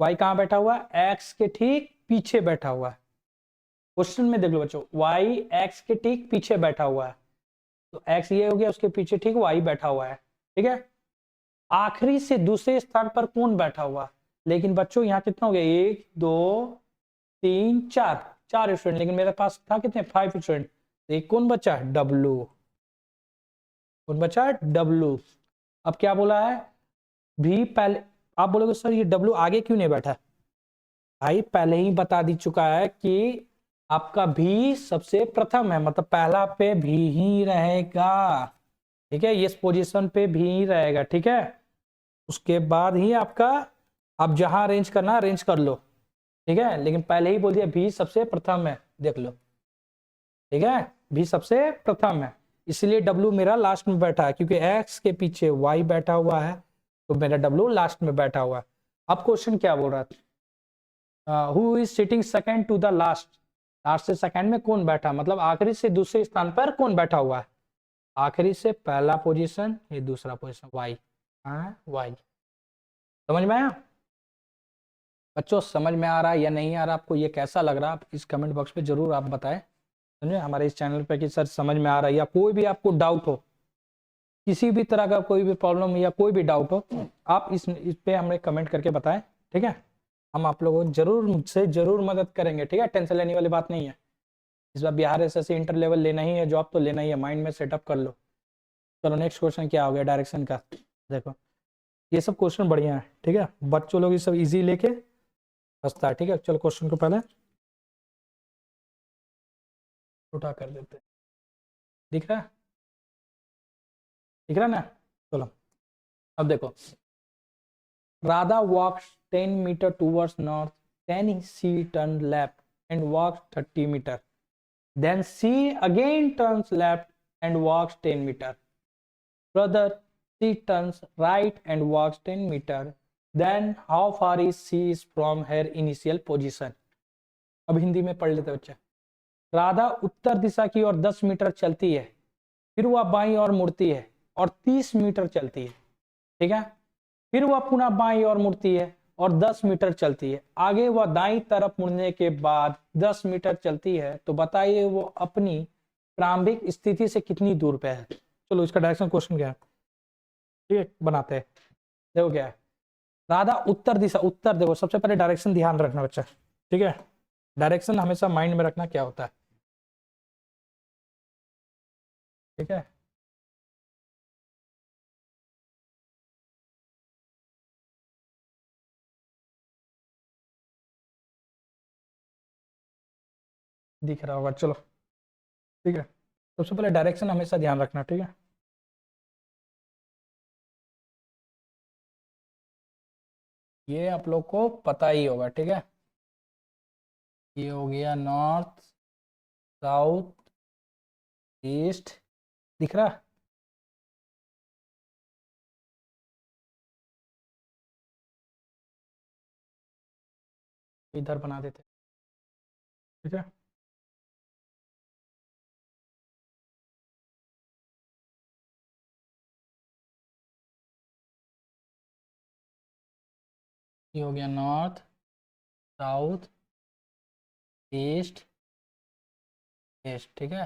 y कहाँ बैठा हुआ, x के ठीक पीछे बैठा हुआ है। क्वेश्चन में देख लो बच्चों, y x के ठीक पीछे बैठा हुआ है, तो x ये हो गया, उसके पीछे ठीक y बैठा हुआ है, ठीक है। आखिरी से दूसरे स्थान पर कौन बैठा हुआ, लेकिन बच्चों यहाँ कितना हो गया, 1 2 3 4 स्टूडेंट, लेकिन मेरे पास था कितने, 5 स्टूडेंट, एक कौन बचा, W, कौन बचा, W। अब क्या बोला है, भी पहले, आप बोलोगे सर ये W आगे क्यों नहीं बैठा, भाई पहले ही बता दी चुका है कि आपका भी सबसे प्रथम है, मतलब पहला पे भी ही रहेगा, ठीक है, इस पोजीशन पे भी ही रहेगा, ठीक है। उसके बाद ही आपका, अब जहां अरेंज करना अरेंज कर लो, ठीक है, लेकिन पहले ही बोल दिया भी सबसे प्रथम है, देख लो, ठीक है, भी सबसे प्रथम है, इसलिए W मेरा लास्ट में बैठा है, क्योंकि X के पीछे Y बैठा हुआ है, तो मेरा W लास्ट में बैठा हुआ है। अब क्वेश्चन क्या बोल रहा था, who is sitting second to the last, last से सेकंड में कौन बैठा, मतलब आखिरी से दूसरे स्थान पर कौन बैठा हुआ है, आखिरी से पहला पोजीशन, ये दूसरा पोजीशन, वाई। हाँ वाई, समझ में आया बच्चों, समझ में आ रहा है या नहीं आ रहा आपको, ये कैसा लग रहा है, आप इस कमेंट बॉक्स में जरूर आप बताएं, समझे हमारे इस चैनल पे कि सर समझ में आ रहा है, या कोई भी आपको डाउट हो, किसी भी तरह का कोई भी प्रॉब्लम या कोई भी डाउट हो, आप इस पे हमें कमेंट करके बताएं, ठीक है, हम आप लोगों को जरूर मुझसे जरूर मदद करेंगे, ठीक है, टेंशन लेने वाली बात नहीं है। इस बार बिहार एसएससी इंटर लेवल लेना ही है, जॉब तो लेना ही है, माइंड में सेटअप कर लो। चलो नेक्स्ट क्वेश्चन क्या हो गया डायरेक्शन का, देखो ये सब क्वेश्चन बढ़िया है, ठीक है, बच्चों लोग ये सब इजी लेके फंसता है, ठीक है। चलो क्वेश्चन को पहले छोटा कर देते हैं, दिख रहा है, दिख रहा है ना, चलो अब देखो, Radha walks 10 metre towards north, then she turn left and walks 30 metre, then she again turns left and walks 10 meter. Brother, she turns right and walks 10 meter. Then how far is she from her initial position? अब हिंदी में पढ़ लेते बच्चे। राधा उत्तर दिशा की ओर 10 metre चलती है, फिर वह बाईं ओर मुड़ती है और 30 मीटर चलती है, ठीक है, फिर वह पुनः बाईं ओर मुड़ती है और 10 मीटर चलती है, आगे वह दाईं तरफ मुड़ने के बाद 10 मीटर चलती है, तो बताइए वो अपनी प्रारंभिक स्थिति से कितनी दूर पे है। चलो इसका डायरेक्शन क्वेश्चन क्या है, ठीक है, बनाते हैं, देखो क्या है, राधा उत्तर दिशा, उत्तर देखो सबसे पहले डायरेक्शन ध्यान रखना बच्चा, ठीक है, डायरेक्शन हमेशा माइंड में रखना क्या होता है, ठीक है, दिख रहा होगा, चलो ठीक है, सबसे पहले डायरेक्शन हमेशा ध्यान रखना, ठीक है, ये आप लोग को पता ही होगा, ठीक है, ये हो गया नॉर्थ साउथ ईस्ट, दिख रहा, इधर बना देते, ठीक है, ये हो गया नॉर्थ साउथ ईस्ट ईस्ट, ठीक है,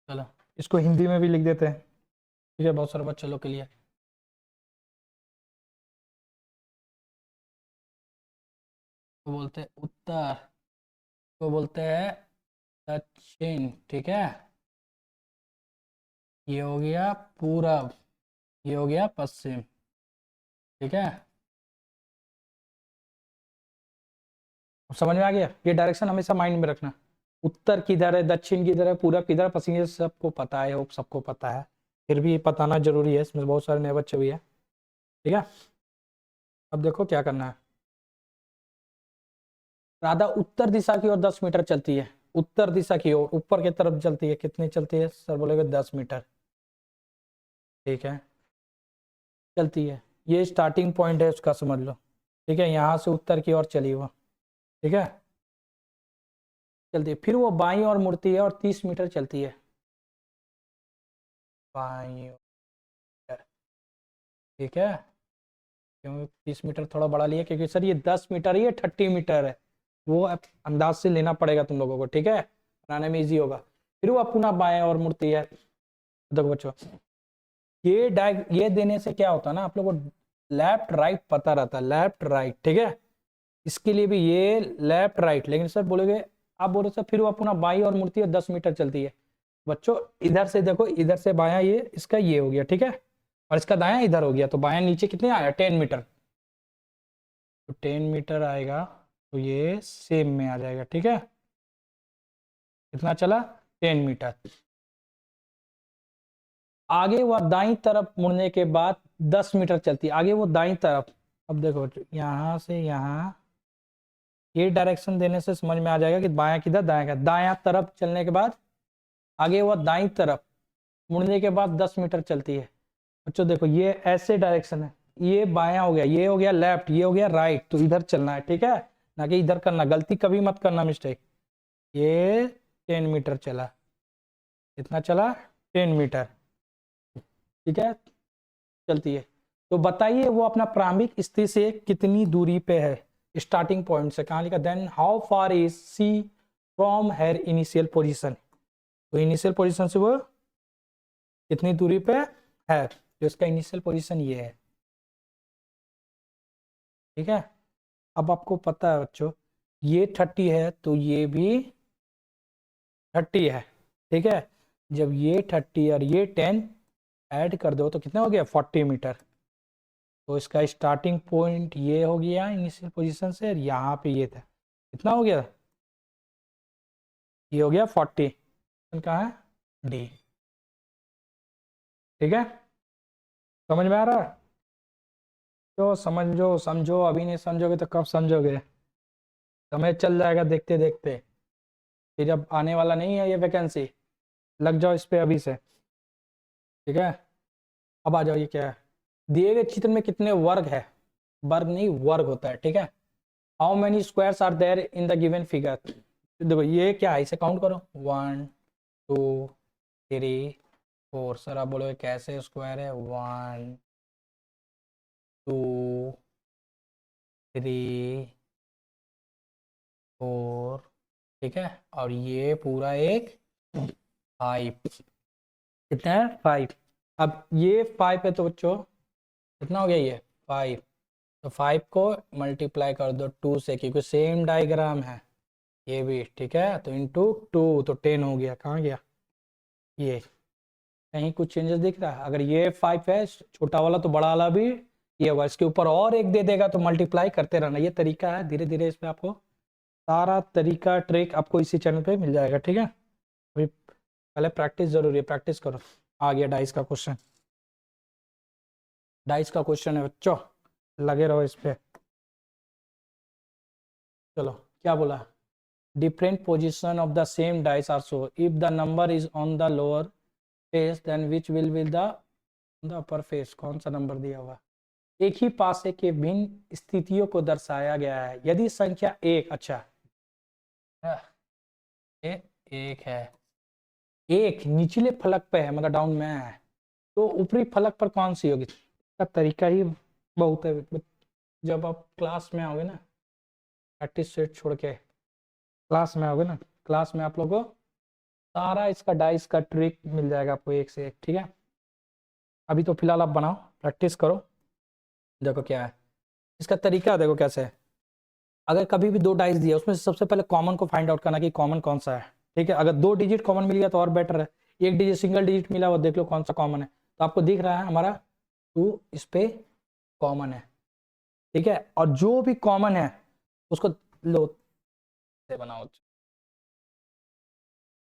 चलो इसको हिंदी में भी लिख देते हैं, ठीक है, बहुत सारे बच्चों लोग के लिए, को बोलते हैं उत्तर, को बोलते हैं दक्षिण, ठीक है, ये हो गया पूरब, ये हो गया पश्चिम, ठीक है, समझ में आ गया, ये डायरेक्शन हमेशा माइंड में रखना, उत्तर किधर है, दक्षिण किधर है, पूरब किधर है, पश्चिम, ये सबको पता है, वो सबको पता है, फिर भी बताना जरूरी है, इसमें बहुत सारे नए बच्चे भी है, ठीक है। अब देखो क्या करना है, राधा उत्तर दिशा की ओर 10 मीटर चलती है, उत्तर दिशा की ओर ऊपर की तरफ चलती है, कितनी चलती है सर बोलेगे 10 मीटर, ठीक है, चलती है, ये स्टार्टिंग पॉइंट है उसका, समझ लो, ठीक है, यहाँ से उत्तर की ओर चली वो, ठीक है, चलती है, फिर वो बाईं ओर मुड़ती है और 30 मीटर चलती है, बाईं ओर, ठीक है, क्योंकि 30 मीटर थोड़ा बढ़ा लिया, क्योंकि सर ये 10 मीटर है, ये 30 मीटर है, वो अंदाज से लेना पड़ेगा तुम लोगों को, ठीक है, बनाने में इजी होगा, फिर वो पुनः बाएं ओर मुड़ती है, देखो बच्चों, ये देने से क्या होता है ना, आप लोगों को लेफ्ट राइट पता रहता है, लेफ्ट राइट, ठीक है, इसके लिए भी ये लेफ्ट राइट, लेकिन सर बोलोगे, आप बोलो सर फिर वो पुनः बाई और मुड़ती है 10 मीटर चलती है, बच्चों इधर से देखो, इधर से बायां, ये इसका ये हो गया, ठीक है, और इसका दायां इधर हो गया, तो बायां नीचे कितने आया 10 मीटर, तो 10 मीटर आएगा, तो ये सेम में आ जाएगा, ठीक है, कितना चला 10 मीटर, आगे वह दाईं तरफ मुड़ने के बाद 10 मीटर चलती है, आगे वो दाईं तरफ, अब देखो यहाँ से यहाँ, ये डायरेक्शन देने से समझ में आ जाएगा कि बायां किधर, दायां का, दायां तरफ चलने के बाद आगे वह दाईं तरफ मुड़ने के बाद 10 मीटर चलती है। बच्चों देखो ये ऐसे डायरेक्शन है, ये बायां हो गया, ये हो गया लेफ्ट, ये हो गया राइट, तो इधर चलना है, ठीक है, ना कि इधर करना। गलती कभी मत करना, मिस्टेक। ये 10 मीटर चला, कितना चला? 10 मीटर, ठीक है, चलती है। तो बताइए वो अपना प्रारंभिक स्थिति से कितनी दूरी पे है, स्टार्टिंग पॉइंट से। कहाँ लिखा? Then how far is C from her initial position. तो इनिशियल पोजीशन से वो कितनी दूरी पे है, तो इसका इनिशियल पोजीशन ये है, ठीक है। अब आपको पता है बच्चों, ये 30 है तो ये भी 30 है, ठीक है। जब ये 30 और ये 10 ऐड कर दो तो कितना हो गया? 40 मीटर। तो इसका स्टार्टिंग पॉइंट ये हो गया इनिशियल पोजीशन से, और यहाँ पे ये था, कितना हो गया? ये हो गया 40। कहाँ है? डी, ठीक है। समझ में आ रहा है? तो समझो समझो, अभी नहीं समझोगे तो कब समझोगे? समय चल जाएगा देखते देखते, फिर अब आने वाला नहीं है ये वैकेंसी। लग जाओ इस पे अभी से, ठीक है। अब आ जाओ, ये क्या है? दिए गए चित्र में कितने वर्ग है? वर्ग नहीं, वर्ग होता है, ठीक है। How many squares are there in the given figure. देखो ये क्या है, इसे काउंट करो। 1 2 3 4। सर आप बोलोगे कैसे स्क्वायर है? 1 2 3 4, ठीक है। और ये पूरा एक 5, कितना है? 5। अब ये 5 है तो बच्चों कितना हो गया? ये 5। तो 5 को मल्टीप्लाई कर दो 2 से, क्योंकि सेम डायग्राम है ये भी, ठीक है। तो इंटू 2 तो 10 हो गया। कहाँ गया ये? कहीं कुछ चेंजेस दिख रहा है? अगर ये 5 है छोटा वाला तो बड़ा वाला भी ये होगा, इसके ऊपर और एक दे देगा, तो मल्टीप्लाई करते रहना। ये तरीका है, धीरे धीरे इसमें आपको सारा तरीका ट्रिक आपको इसी चैनल पे मिल जाएगा, ठीक है। अभी पहले प्रैक्टिस जरूरी है, प्रैक्टिस करो। आ गया डाइस का क्वेश्चन, डाइस का क्वेश्चन है बच्चों, लगे रहो इस पे। चलो क्या बोला? Different position of the same dice are show, if the number is on the lower face then which will be the upper face. कौन सा नंबर दिया हुआ? एक ही पासे के भिन्न स्थितियों को दर्शाया गया है। यदि संख्या एक, अच्छा ये एक है, एक निचले फलक पे है, मतलब डाउन में है, तो ऊपरी फलक पर कौन सी होगी? इसका तरीका ही बहुत है। जब आप क्लास में आओगे ना, प्रैक्टिस सेट छोड़ के क्लास में आओगे ना, क्लास में आप लोगों को सारा इसका डाइस का ट्रिक मिल जाएगा आपको एक से एक, ठीक है। अभी तो फिलहाल आप बनाओ, प्रैक्टिस करो। देखो क्या है इसका तरीका, देखो कैसे है। अगर कभी भी दो डाइस दिया, उसमें से सबसे पहले कॉमन को फाइंड आउट करना कि कॉमन कौन सा है, ठीक है। अगर 2 डिजिट कॉमन मिल गया तो और बेटर है। एक डिजिट सिंगल डिजिट मिला, वो देख लो कौन सा कॉमन है। तो आपको दिख रहा है हमारा 2 इस पे कॉमन है, ठीक है। और जो भी कॉमन है उसको लो से बनाओ,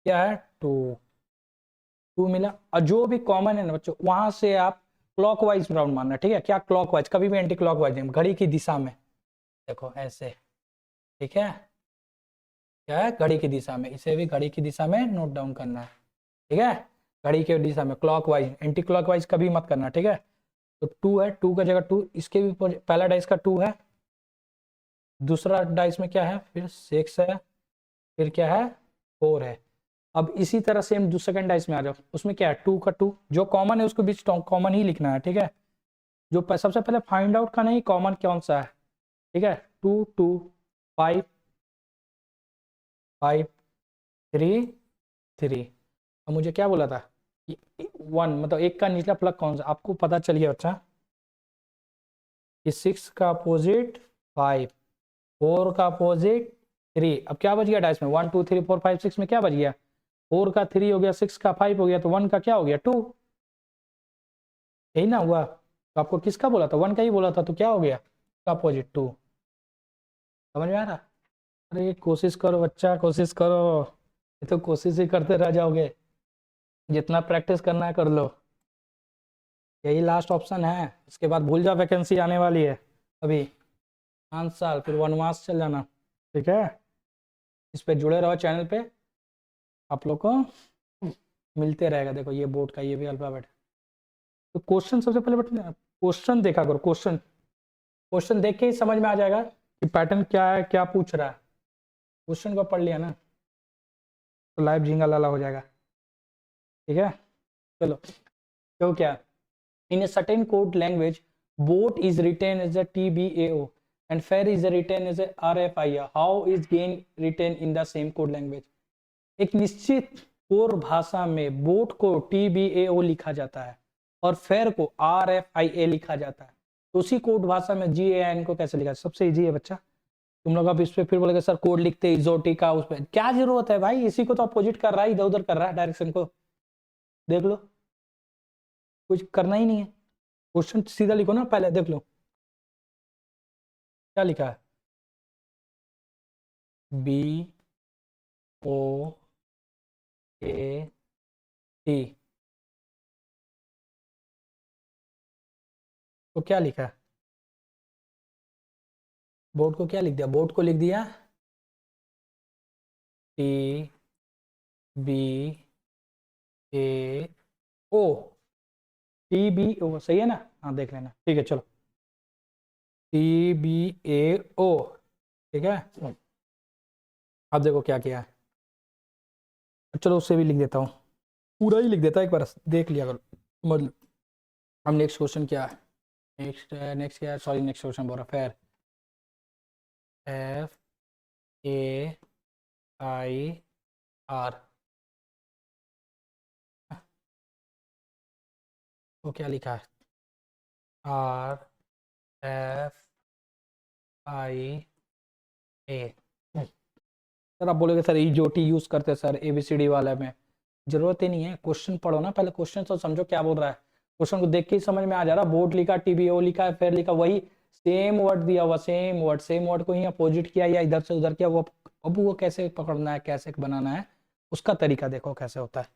क्या है? 2 मिला। और जो भी कॉमन है ना बच्चों, वहां से आप क्लॉकवाइज राउंड मारना, ठीक है। क्या? क्लॉकवाइज, कभी भी एंटी क्लॉकवाइज नहीं, घड़ी की दिशा में। देखो ऐसे, ठीक है। क्या है? घड़ी की दिशा में, इसे भी घड़ी की दिशा में नोट डाउन करना है, ठीक है। घड़ी की दिशा में क्लॉकवाइज, एंटी क्लॉकवाइज कभी मत करना, ठीक है। तो 2 है, 2 का जगह 2, इसके भी पहला डाइस का 2 है, दूसरा डाइस में क्या है? फिर 6 है, फिर क्या है? 4 है। अब इसी तरह सेम सेकंड डाइस में आ जाओ, उसमें क्या है? 2 का 2, जो कॉमन है उसको बीच कॉमन ही लिखना है, ठीक है। जो सबसे पहले फाइंड आउट करना ही कॉमन कौन सा है, ठीक है। 2 2 5 5 3 3। अब मुझे क्या बोला था? 1, मतलब एक का निचला फलक कौन सा, आपको पता चल गया बच्चा कि 6 का अपोजिट 5, 4 का अपोजिट 3। अब क्या बच गया डाइस में? 1 2 3 4 5 6 में क्या बच गया? 4 का 3 हो गया, 6 का 5 हो गया, तो 1 का क्या हो गया? 2। यही ना हुआ? तो आपको किसका बोला था? 1 का ही बोला था, तो क्या हो गया? का अपोजिट 2। समझ में आ रहा? अरे कोशिश करो बच्चा, कोशिश करो। ये तो कोशिश ही करते रह जाओगे, जितना प्रैक्टिस करना है कर लो। यही लास्ट ऑप्शन है, इसके बाद भूल जाओ, वैकेंसी आने वाली है अभी 5 साल, फिर वनवास चल जाना, ठीक है। इस पे जुड़े रहो चैनल पे, आप लोग को मिलते रहेगा। देखो ये बोर्ड का ये भी अल्फाबेट। तो क्वेश्चन सबसे पहले बता, क्वेश्चन देखा करो, क्वेश्चन क्वेश्चन देख के ही समझ में आ जाएगा कि पैटर्न क्या है, क्या पूछ रहा है। क्वेश्चन को पढ़ लिया ना तो लाइव झींगा लाला हो जाएगा। ठीक है, चलो। तो क्या, in a certain code language boat is written as a TBAO and fair is written as a RFIR. How is gain written in the same code language? एक निश्चित कोर भाषा में बोट को TBAO लिखा जाता है और फेयर को RFIA लिखा जाता है। तो उसी कोड भाषा में GAN को कैसे लिखा है? सबसे इजी है बच्चा। तुम लोग अब इस पे फिर बोलेगे सर कोड लिखते इजोटी का, उस पर क्या जरूरत है भाई, इसी को तो अपोजिट कर रहा है, इधर उधर कर रहा है डायरेक्शन को। देख लो, कुछ करना ही नहीं है, क्वेश्चन सीधा लिखो ना, पहले देख लो क्या लिखा है। BOAT तो क्या लिखा है? बोर्ड को क्या लिख दिया? बोर्ड को लिख दिया TBAO। TBO सही है ना? हाँ देख लेना, ठीक है चलो। TBAO, ठीक है। अब देखो क्या किया है, चलो उससे भी लिख देता हूँ, पूरा ही लिख देता है एक बार, देख लिया करो मतलब। अब नेक्स्ट क्वेश्चन क्या है? नेक्स्ट क्या है, सॉरी नेक्स्ट क्वेश्चन बोल रहा, फेयर, FAIR। तो क्या लिखा है? RFIA। सर आप बोलोगे सर EJOT यूज करते हैं सर ABCD वाले में, जरूरत ही नहीं है। क्वेश्चन पढ़ो ना पहले, क्वेश्चन तो समझो क्या बोल रहा है। क्वेश्चन को देख के ही समझ में आ जा रहा, बोर्ड लिखा, TBO लिखा है, फेयर लिखा, वही सेम वर्ड दिया हुआ, सेम वर्ड को ही अपोजिट किया या इधर से उधर किया, वो अब वो कैसे पकड़ना है, कैसे बनाना है, उसका तरीका देखो कैसे होता है।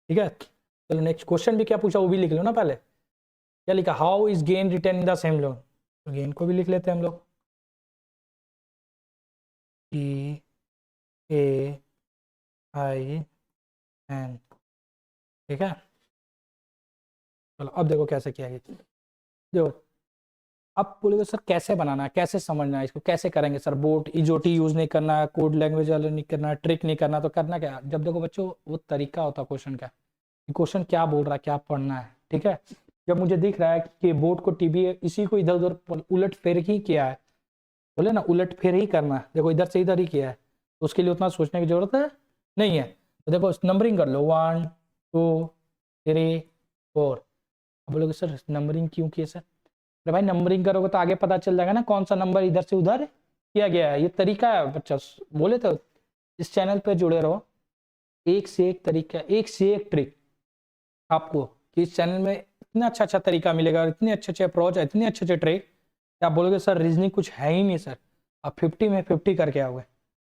ठीक है, चलो नेक्स्ट क्वेश्चन भी क्या पूछा वो भी लिख लो ना पहले। क्या लिखा? How is gain return in the same loan. तो गेन को भी लिख लेते हैं हम लोग, GAIN। ठीक है, चलो अब देखो कैसे किया है। देखो अब बोलोगे सर कैसे बनाना है, कैसे समझना है इसको, कैसे करेंगे सर? बोर्ड इजोटी यूज नहीं करना है, कोड लैंग्वेज वाला नहीं करना है, ट्रिक नहीं करना, तो करना क्या? जब देखो बच्चों वो तरीका होता है क्वेश्चन का, क्वेश्चन क्या बोल रहा है, क्या पढ़ना है। ठीक है, जब मुझे दिख रहा है कि बोर्ड को TBA इसी को इधर उधर उलट फेर ही किया है, बोले ना उलट फेर ही करना है, देखो इधर से इधर ही किया है, तो उसके लिए उतना सोचने की जरूरत है नहीं है। तो देखो नंबरिंग कर लो, 1 2 3 4। अब बोलोगे सर नंबरिंग क्यों किए सर? अरे भाई नंबरिंग करोगे तो आगे पता चल जाएगा ना कौन सा नंबर इधर से उधर किया गया है, ये तरीका है बच्चा। बोले तो इस चैनल पे जुड़े रहो, एक से एक तरीका, एक से एक ट्रिक आपको, कि इस चैनल में इतना अच्छा अच्छा तरीका मिलेगा, इतने अच्छे अच्छे अप्रोच है, इतने अच्छे अच्छे ट्रिक, आप बोलोगे सर रीजनिंग कुछ है ही नहीं सर। आप 50 में 50 करके आओगे।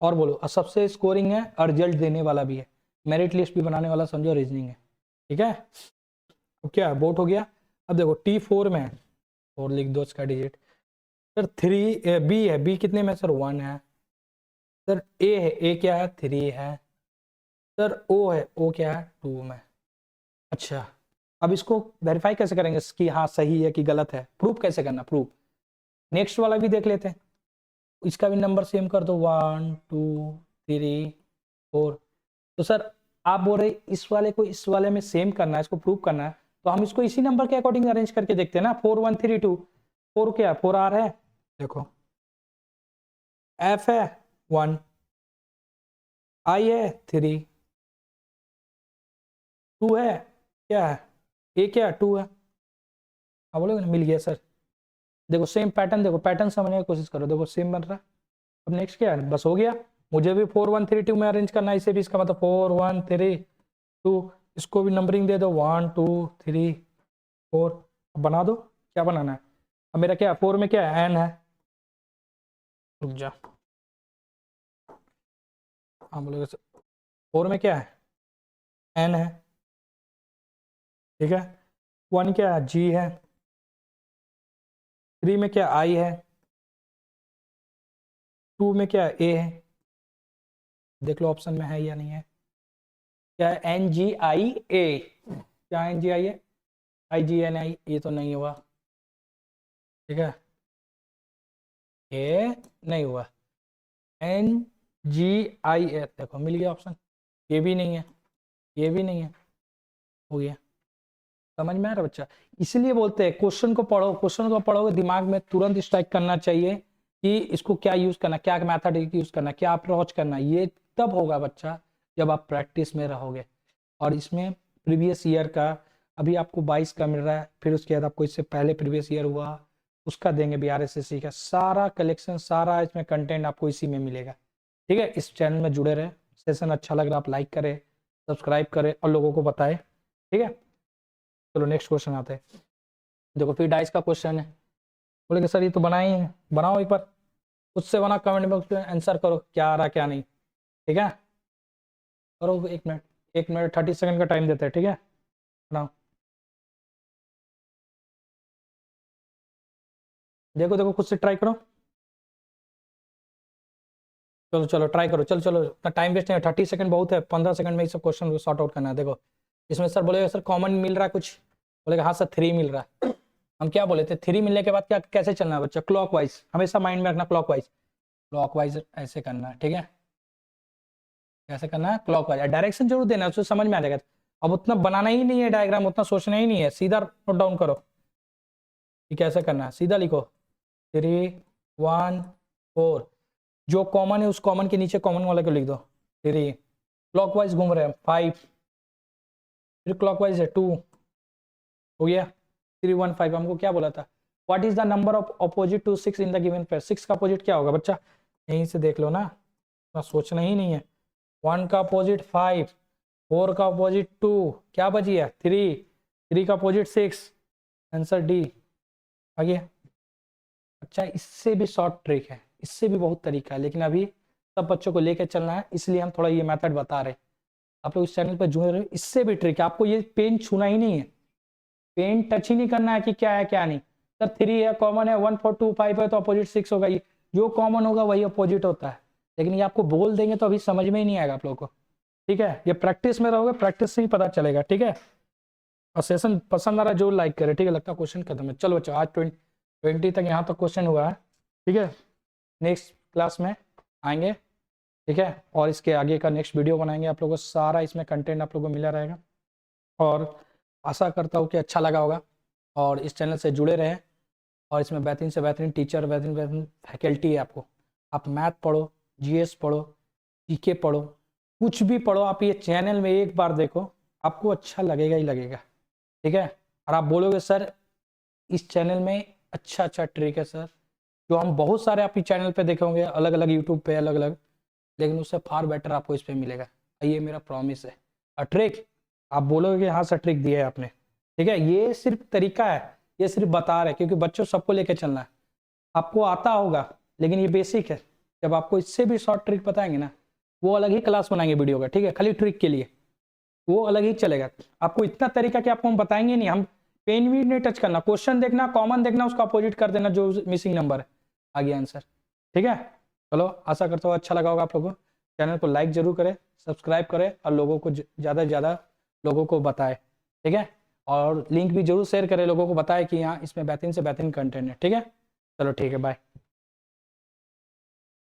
और बोलो, और सबसे स्कोरिंग है और रिजल्ट देने वाला भी है, मेरिट लिस्ट भी बनाने वाला समझो रीजनिंग है। ठीक है, तो क्या है, बोट हो गया। अब देखो T4 में है, और लिख दो इसका डिजिट। सर 3 B है, B कितने में? सर 1 है। सर A है, A क्या है? 3 है। सर O है, O क्या है? 2 में। अच्छा, अब इसको वेरीफाई कैसे करेंगे कि हाँ सही है कि गलत है? प्रूफ कैसे करना, प्रूफ नेक्स्ट वाला भी देख लेते हैं, इसका भी नंबर सेम कर दो, 1 2 3 4। तो सर आप बोल रहे इस वाले को इस वाले में सेम करना है, इसको प्रूव करना है, तो हम इसको इसी नंबर के अकॉर्डिंग अरेंज करके देखते हैं ना। 4 1 3 2, 4 क्या? 4 R है, देखो F है 1, I है 3, 2 है, क्या है? A क्या है? 2 है। हाँ बोलोगे ना, मिल गया सर। देखो सेम पैटर्न, देखो पैटर्न समझने की कोशिश करो, देखो सेम बन रहा है। अब नेक्स्ट क्या है? बस हो गया, मुझे भी 4 1 3 2 में अरेंज करना है, इसे भी, इसका मतलब 4 1 3 2, इसको भी नंबरिंग दे दो 1 2 3 4। बना दो, क्या बनाना है? अब मेरा क्या 4 में क्या है? N है, रुक जा। हाँ बोलोगे सर 4 में क्या है? N है, ठीक है। 1 क्या है? G है। 3 में क्या? I है। 2 में क्या है? A है। देख लो ऑप्शन में है या नहीं है। क्या है? NGIA, क्या NGIA? IGNI, ये तो नहीं हुआ, ठीक है, ये नहीं हुआ। NGIA, देखो मिल गया ऑप्शन, ये भी नहीं है, ये भी नहीं है, हो गया। समझ में आ रहा बच्चा? इसलिए बोलते हैं क्वेश्चन को पढ़ो, क्वेश्चन को पढ़ोगे दिमाग में तुरंत स्ट्राइक करना चाहिए कि इसको क्या यूज करना, क्या मैथड यूज करना, क्या अप्रोच करना। ये तब होगा बच्चा जब आप प्रैक्टिस में रहोगे। और इसमें प्रीवियस ईयर का अभी आपको 22 का मिल रहा है, फिर उसके बाद आपको इससे पहले प्रीवियस ईयर हुआ उसका देंगे, BRSSC का सारा कलेक्शन, सारा इसमें कंटेंट आपको इसी में मिलेगा। ठीक है, इस चैनल में जुड़े रहे। सेशन अच्छा लग रहा आप लाइक करें, सब्सक्राइब करें और लोगों को बताएं। ठीक है, चलो नेक्स्ट क्वेश्चन आते हैं। देखो फिर डाइस का क्वेश्चन है। बोले सर ये तो बनाए ही है, बनाओ एक बार, उससे बना कमेंट बॉक्स में आंसर करो क्या आ रहा क्या नहीं। ठीक है, करो 1 मिनट, 1 मिनट 30 सेकंड का टाइम देते हैं। ठीक है, बनाओ। देखो देखो खुद से ट्राई करो, चलो चलो ट्राई करो, चलो चलो, इतना टाइम वेस्ट नहीं है, 30 सेकंड बहुत है, 15 सेकंड में ये सब क्वेश्चन को सॉर्ट आउट करना है। देखो इसमें सर बोलेगा सर कॉमन मिल रहा है कुछ, बोलेगा हाँ सर 3 मिल रहा है। हम क्या बोले थे, 3 मिलने के बाद क्या कैसे चलना है बच्चा, क्लॉकवाइज, हमेशा माइंड में रखना क्लॉकवाइज, क्लॉकवाइज ऐसे करना है। ठीक है, कैसे करना है, क्लॉकवाइज, डायरेक्शन जरूर देना है, उससे समझ में आ जाएगा। अब उतना बनाना ही नहीं है डायग्राम, उतना सोचना ही नहीं है, सीधा नोट डाउन करो कि कैसे करना है, सीधा लिखो 3 1 4, जो कॉमन है उस कॉमन के नीचे कॉमन वाले को लिख दो 3, क्लॉकवाइज घूम रहे हैं 5, फिर क्लॉकवाइज है 2, हो गया 3 1 5। हमको क्या बोला था, what is the number of opposite to 6 in the given pair, 6 का अपोजिट क्या होगा बच्चा, यहीं से देख लो ना, सोचना ही नहीं है। 1 का अपोजिट 5, 4 का अपोजिट 2, क्या बची है 3, 3 का अपोजिट 6, आंसर डी आ गया। अच्छा इससे भी शॉर्ट ट्रिक है, इससे भी बहुत तरीका है, लेकिन अभी सब बच्चों को लेकर चलना है, इसलिए हम थोड़ा ये मेथड बता रहे हैं। आप लोग इस चैनल पर जुड़े रहे, इससे भी ट्रिक है, आपको ये पेन छूना ही नहीं है, पेन टच ही नहीं करना है कि क्या है क्या नहीं। सर 3 है कॉमन है, 1 4 2 5 है तो अपोजिट 6 होगा, ये जो कॉमन होगा वही अपोजिट होता है, लेकिन ये आपको बोल देंगे तो अभी समझ में ही नहीं आएगा आप लोगों को। ठीक है, ये प्रैक्टिस में रहोगे, प्रैक्टिस से ही पता चलेगा। ठीक है, और सेशन पसंद आ रहा है जो लाइक करे। ठीक है, लगता है क्वेश्चन खत्म है। चलो बच्चों आज 20 तक यहाँ तक क्वेश्चन हुआ है। ठीक है, नेक्स्ट क्लास में आएंगे। ठीक है, और इसके आगे का नेक्स्ट वीडियो बनाएंगे, आप लोगों को सारा इसमें कंटेंट आप लोगों को मिला रहेगा। और आशा करता हूँ कि अच्छा लगा होगा, और इस चैनल से जुड़े रहें। और इसमें बेहतरीन से बेहतरीन टीचर, बेहतरीन बेहतरीन फैकल्टी है आपको। आप मैथ पढ़ो, GS पढ़ो, GK पढ़ो, कुछ भी पढ़ो, आप ये चैनल में एक बार देखो, आपको अच्छा लगेगा ही लगेगा। ठीक है, और आप बोलोगे सर इस चैनल में अच्छा अच्छा ट्रिक है सर, जो हम बहुत सारे आपके चैनल पे देखे होंगे, अलग अलग यूट्यूब पे अलग अलग, लेकिन उससे फार बेटर आपको इस पे मिलेगा, ये मेरा प्रॉमिस है। और ट्रिक आप बोलोगे हाँ सर ट्रिक दिया है आपने। ठीक है, ये सिर्फ तरीका है, ये सिर्फ बता रहे, क्योंकि बच्चों सबको लेके चलना है, आपको आता होगा लेकिन ये बेसिक है। जब आपको इससे भी शॉर्ट ट्रिक बताएंगे ना, वो अलग ही क्लास बनाएंगे वीडियो का। ठीक है, खाली ट्रिक के लिए वो अलग ही चलेगा। आपको इतना तरीका कि आपको हम बताएंगे नहीं, हम पेन भी नहीं टच करना, क्वेश्चन देखना, कॉमन देखना, उसका अपोजिट कर देना जो मिसिंग नंबर है, आ गया आंसर। ठीक है, चलो आशा करता हूँ अच्छा लगा होगा आप लोगों को। चैनल को लाइक जरूर करें, सब्सक्राइब करें, और लोगों को ज़्यादा से ज़्यादा लोगों को बताएं। ठीक है, और लिंक भी जरूर शेयर करें, लोगों को बताएं कि यहाँ इसमें बेहतरीन से बेहतरीन कंटेंट है। ठीक है, चलो ठीक है, बाय।